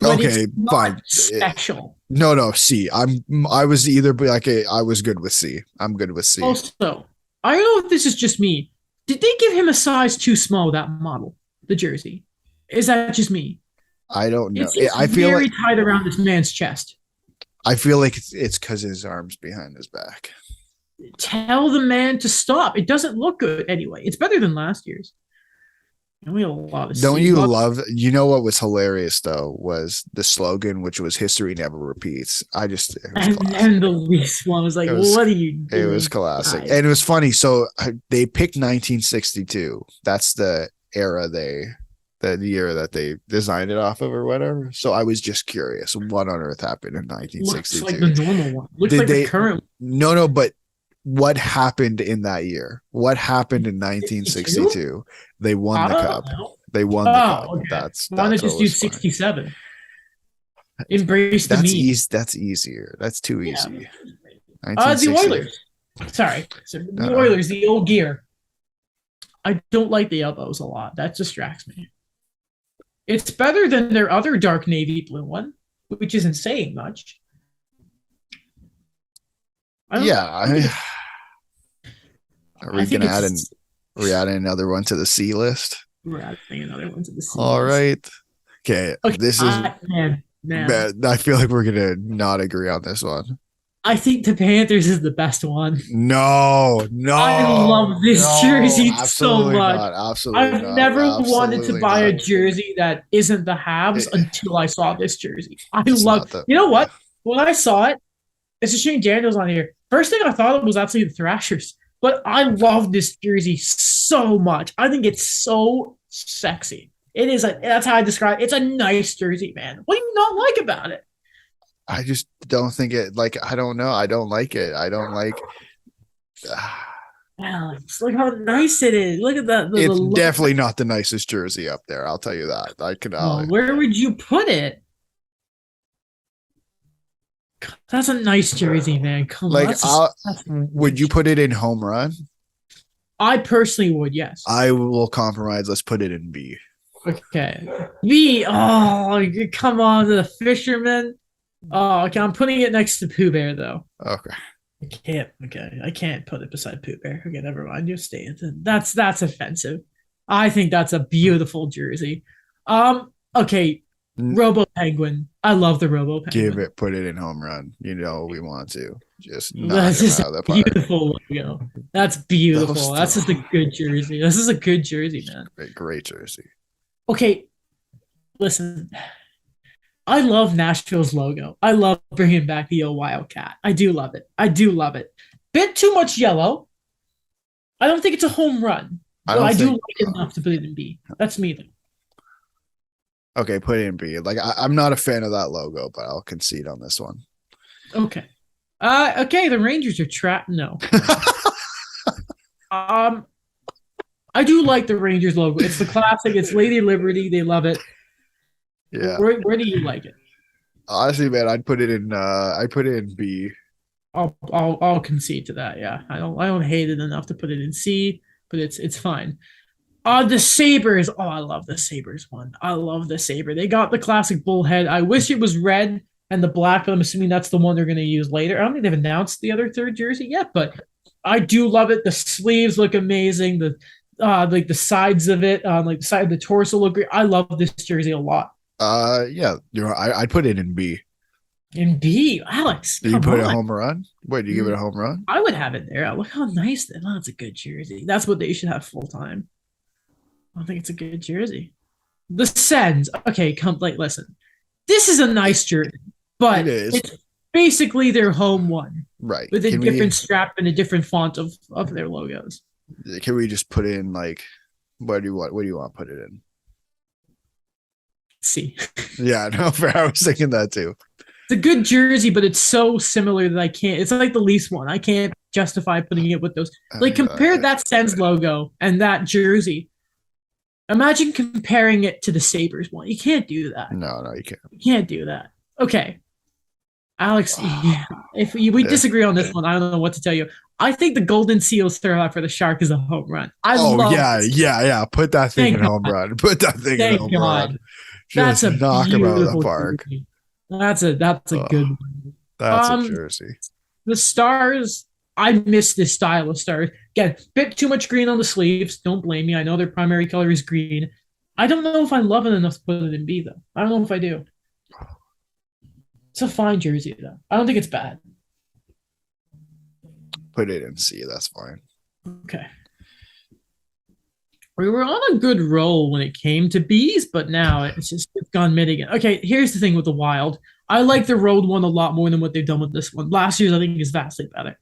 S1: but it's
S2: Okay,
S1: not
S2: fine.
S1: special.
S2: No, C. I was either like I was good with C. I'm good with C.
S1: Also, I don't know if this is just me. Did they give him a size too small, that model, the jersey? Is that just me?
S2: I don't know.
S1: It seems
S2: I feel
S1: very
S2: like
S1: tight around this man's chest.
S2: it's because his arms behind his back.
S1: Tell the man to stop. It doesn't look good anyway. It's better than last year's. And we have a lot of
S2: Don't
S1: C.
S2: you love? You know what was hilarious though was the slogan, which was "History never repeats." It was
S1: And
S2: classic.
S1: then the least one was like,
S2: It was
S1: what are you
S2: it
S1: doing,
S2: was classic,
S1: guys?
S2: and it was funny. So they picked 1962. That's the era the year that they designed it off of or whatever. So I was just curious, what on earth happened in
S1: Looks like the
S2: 1962?
S1: normal one. Looks
S2: Did
S1: like the
S2: they?
S1: current
S2: No, but what happened in that year? What happened in
S1: 62?
S2: 1962? They won
S1: I
S2: the
S1: don't
S2: cup.
S1: know.
S2: They won the cup.
S1: Oh, okay. Why
S2: That's
S1: not
S2: what
S1: just do
S2: was funny.
S1: 67? Embrace the
S2: That's
S1: meme.
S2: easy. That's easier. That's too
S1: Yeah.
S2: easy.
S1: The
S2: 1960.
S1: Oilers. Sorry. So the
S2: Uh,
S1: Oilers, the old gear. I don't like the elbows a lot. That distracts me. It's better than their other dark navy blue one, which isn't saying much.
S2: yeah. Are
S1: I
S2: we
S1: think
S2: gonna add
S1: it's.
S2: are we adding another one to the C list?
S1: We're adding another one to the C
S2: All
S1: list.
S2: right. Okay.
S1: Okay,
S2: This is
S1: man.
S2: I feel like we're gonna not agree on this one.
S1: I think the Panthers is the best one.
S2: No,
S1: I
S2: no,
S1: love this
S2: no,
S1: jersey so
S2: absolutely
S1: much.
S2: not. Absolutely
S1: I've
S2: not.
S1: never wanted to
S2: Absolutely
S1: buy a
S2: not.
S1: jersey that isn't the Habs
S2: It-
S1: until I saw this jersey. I
S2: it's
S1: love.
S2: not the
S1: You know what? When I saw it, it's a shame Daniel's on here. First thing I thought of was actually the Thrashers, but I love this jersey so much. I think it's so sexy. It is a. That's how I describe it. It's a nice jersey, man. What do you not like about it?
S2: I just don't think it like I don't know. I don't like it. I don't like
S1: Alex, look how nice it is. Look at that.
S2: it's definitely not the nicest jersey up there. I'll tell you that. I can
S1: Where would you put it? That's a nice jersey, man. Come on.
S2: like would you put it in home run?
S1: I personally would, yes.
S2: I will compromise. Let's put it in B.
S1: Okay. B. Oh, come on, the fisherman. Oh, okay. I'm putting it next to Pooh Bear, though.
S2: Okay.
S1: I can't. Okay, I can't put it beside Pooh Bear. Okay, never mind. You stay. That's offensive. I think that's a beautiful jersey. Okay. Robo Penguin. I love the Robo Penguin.
S2: Put it in home run. You know we want to. Just
S1: That's just a beautiful logo. That's beautiful. That's just a good jersey. This is a good jersey, man.
S2: Great jersey.
S1: Okay, listen. I love Nashville's logo. I love bringing back the old Wildcat. I do love it. I do love it. Bit too much yellow. I don't think it's a home run, but I do like it enough to put it in B. That's me, though.
S2: Okay, put it in B. Like I'm not a fan of that logo, but I'll concede on this one.
S1: Okay. Okay, the Rangers are trapped. No. I do like the Rangers logo. It's the classic. It's Lady Liberty. They love it.
S2: Yeah.
S1: Where do you like it?
S2: Honestly, man, I'd put it in B.
S1: I'll concede to that. Yeah, I don't hate it enough to put it in C, but it's fine. The Sabres. Oh, I love the Sabres one. I love the Sabre. They got the classic bullhead. I wish it was red and the black, but I'm assuming that's the one they're going to use later. I don't think they've announced the other third jersey yet, but I do love it. The sleeves look amazing. The like the sides of it, like the side of the torso look great. I love this jersey a lot.
S2: Yeah, I'd put it in B.
S1: In B, Alex.
S2: Do you put a home run? Wait, do you give it a home run?
S1: I would have it there. Look how nice that. Oh, that's a good jersey. That's what they should have full time. I think it's a good jersey. The Sens. Okay, listen. This is a nice jersey, but it's basically their home one.
S2: Right.
S1: With a different strap and a different font of their logos.
S2: Can we just put in like what do you want to put it in?
S1: C.
S2: Yeah, no, fair. I was thinking that too.
S1: It's a good jersey, but it's so similar that I can't. It's like the Leafs one. I can't justify putting it with those. Like compare that Sens logo and that jersey. Imagine comparing it to the Sabres one. You can't do that.
S2: No, you can't.
S1: You can't do that. Okay. Alex, if we disagree on this one, I don't know what to tell you. I think the Golden Seals throw for the Shark is a home run.
S2: Yeah. Put that thing in home run. Put that thing in home run.
S1: That's
S2: Just
S1: a
S2: knock him out of the
S1: beautiful
S2: park.
S1: jersey. That's a good
S2: Oh,
S1: one.
S2: that's a
S1: Um,
S2: jersey.
S1: the stars, I miss this style of stars. Again, bit too much green on the sleeves. Don't blame me. I know their primary color is green. I don't know if I love it enough to put it in B though. I don't know if I do. It's a fine jersey though. I don't think it's bad.
S2: Put it in C. That's fine.
S1: Okay. We were on a good roll when it came to bees, but now it's gone mid again. Okay, here's the thing with the Wild. I like the road one a lot more than what they've done with this one. Last year's I think is vastly better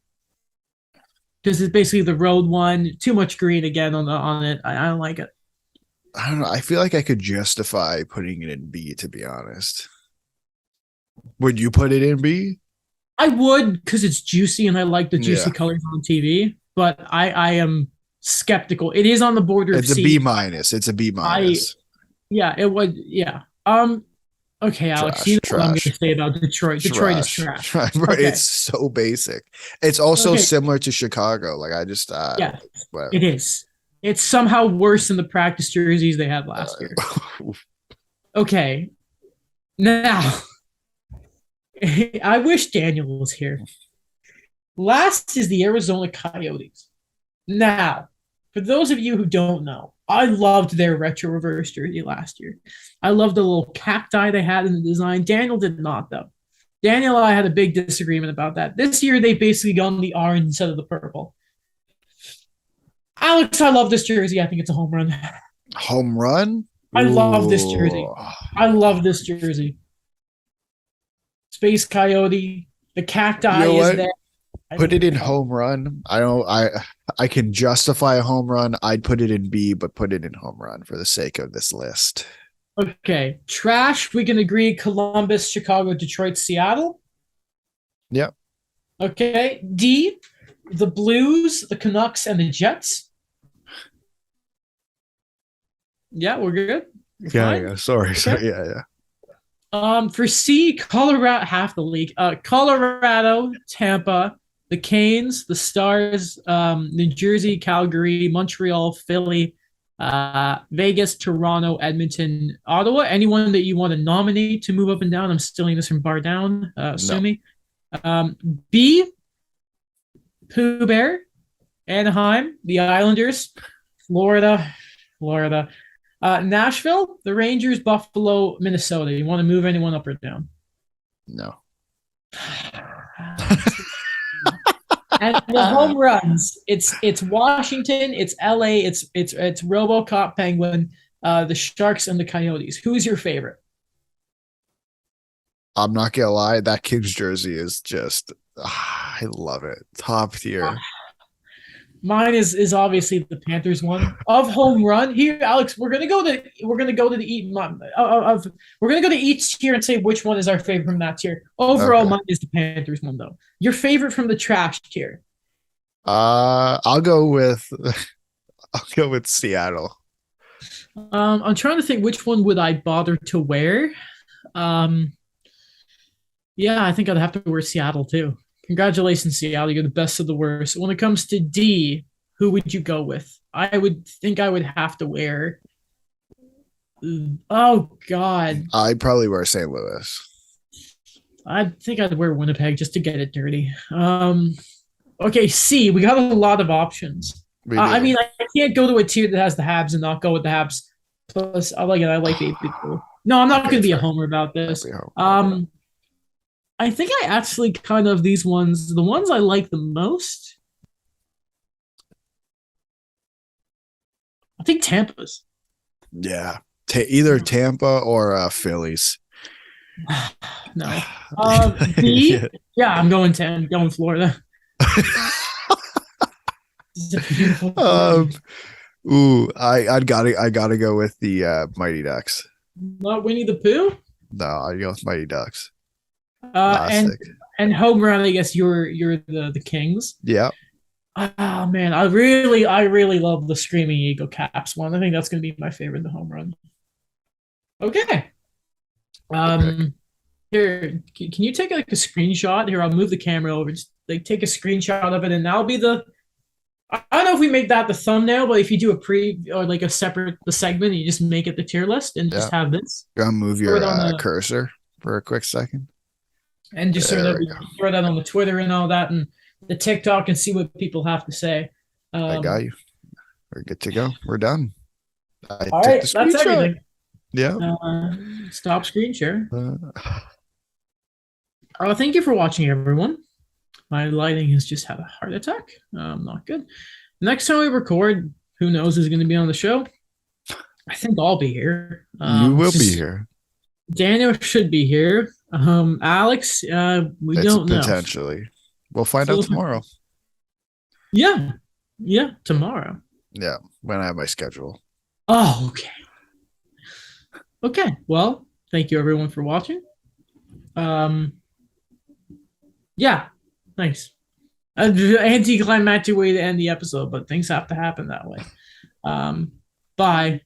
S1: because it's basically the road one. Too much green again on it. I don't like it.
S2: I don't know. I feel like I could justify putting it in B, to be honest. Would you put it in B?
S1: I would because it's juicy and I like the juicy
S2: Yeah.
S1: colors on TV, but I am skeptical. It is on the border of
S2: It's a B
S1: C.
S2: minus. It's a B
S1: I
S2: minus.
S1: yeah, it would yeah. Okay, Alex, you
S2: Trash,
S1: know what I'm going to
S2: trash,
S1: say about Detroit. Detroit is
S2: trash.
S1: trash.
S2: It's
S1: Okay.
S2: so basic. It's also
S1: Okay.
S2: similar to Chicago. Like I just
S1: Yeah,
S2: whatever.
S1: it is. It's somehow worse than the practice jerseys they had last year.
S2: Uh,
S1: Okay. Now, I wish Daniel was here. Last is the Arizona Coyotes. Now, for those of you who don't know, I loved their retro reverse jersey last year. I loved the little cacti they had in the design. Daniel did not, though. Daniel and I had a big disagreement about that. This year, they basically gone the orange instead of the purple. Alex, I love this jersey. I think it's a home run.
S2: home run?
S1: I love this jersey.
S2: Ooh.
S1: I love this jersey. Space Coyote. The
S2: You
S1: cacti
S2: know
S1: is
S2: what?
S1: there. I
S2: Put
S1: think
S2: it
S1: it's
S2: in home run. I can justify a home run. I'd put it in B, but put it in home run for the sake of this list.
S1: okay. Trash, we can agree Columbus, Chicago, Detroit, Seattle.
S2: Yep.
S1: Okay. D, the Blues, the Canucks, and the Jets. Yeah, we're good. We're
S2: Yeah,
S1: fine.
S2: yeah. Sorry.
S1: Okay.
S2: Sorry. Yeah, yeah.
S1: For C, Colorado, half the league. Colorado, Tampa, the Canes, the Stars, New Jersey, Calgary, Montreal, Philly, Vegas, Toronto, Edmonton, Ottawa. Anyone that you want to nominate to move up and down? I'm stealing this from Bar Down,
S2: No.
S1: Sumi. B, Pooh Bear, Anaheim, the Islanders, Florida. Nashville, the Rangers, Buffalo, Minnesota. You want to move anyone up or down?
S2: No.
S1: And the home runs, it's Washington, it's LA, it's RoboCop Penguin, the Sharks and the Coyotes. Who's your favorite?
S2: I'm not gonna lie, that Kings jersey is just I love it. Top tier.
S1: Mine is obviously the Panthers one of home run. Here, Alex, we're gonna go to each tier and say which one is our favorite from that tier. Overall,
S2: Okay.
S1: mine is the Panthers one though. Your favorite from the trash tier?
S2: I'll go with Seattle.
S1: I'm trying to think which one would I bother to wear. Um, yeah, I think I'd have to wear Seattle too. Congratulations, Seattle. You're the best of the worst. When it comes to D, who would you go with? I would think I would have to wear. Oh God,
S2: I'd probably wear St. Louis.
S1: I think I'd wear Winnipeg just to get it dirty. Okay, C. We got a lot of options.
S2: We
S1: I
S2: do.
S1: mean, I can't go to a tier that has the Habs and not go with the Habs. Plus, I like it. I like the AP. No, I'm not
S2: Okay,
S1: going to be a
S2: fair.
S1: homer about
S2: Might
S1: this.
S2: be home.
S1: I think I actually kind of these ones, the ones I like the most. I think Tampa's.
S2: Yeah. Either Tampa or Phillies.
S1: No. B. Yeah, I'm going Florida. It's a beautiful.
S2: um, I gotta go with the Mighty Ducks.
S1: Not Winnie the Pooh.
S2: No, I go with Mighty Ducks.
S1: Uh, and
S2: Classic.
S1: and home run. I guess you're the Kings.
S2: Yeah.
S1: Oh man, I really love the Screaming Eagle Caps one. I think that's going to be my favorite, the home run. Okay.
S2: Good pick.
S1: Here, can you take like a screenshot? Here, I'll move the camera over. Just like take a screenshot of it, and that'll be I don't know if we make that the thumbnail, but if you do a pre or like a separate the segment, you just make it the tier list and
S2: Yeah.
S1: just have this.
S2: Gonna move
S1: Throw
S2: your
S1: it on the
S2: cursor for a quick second.
S1: and just sort
S2: There
S1: of
S2: we go.
S1: throw that on the Twitter and all that and the TikTok and see what people have to say.
S2: I got you. We're good to go. We're done. I
S1: All
S2: took the
S1: right, that's
S2: screenshot.
S1: everything.
S2: Yeah.
S1: Stop screen share.
S2: Uh,
S1: Thank you for watching, everyone. My lighting has just had a heart attack. Not good. Next time we record, who knows who's going to be on the show? I think I'll be here.
S2: you will be here.
S1: Daniel should be here. Alex, we
S2: It's
S1: don't know.
S2: potentially. We'll find out tomorrow.
S1: Yeah. Yeah, tomorrow.
S2: Yeah, when I have my schedule.
S1: Oh, okay. Okay. Well, thank you everyone for watching. Yeah. Nice. Anticlimactic way to end the episode, but things have to happen that way. Bye.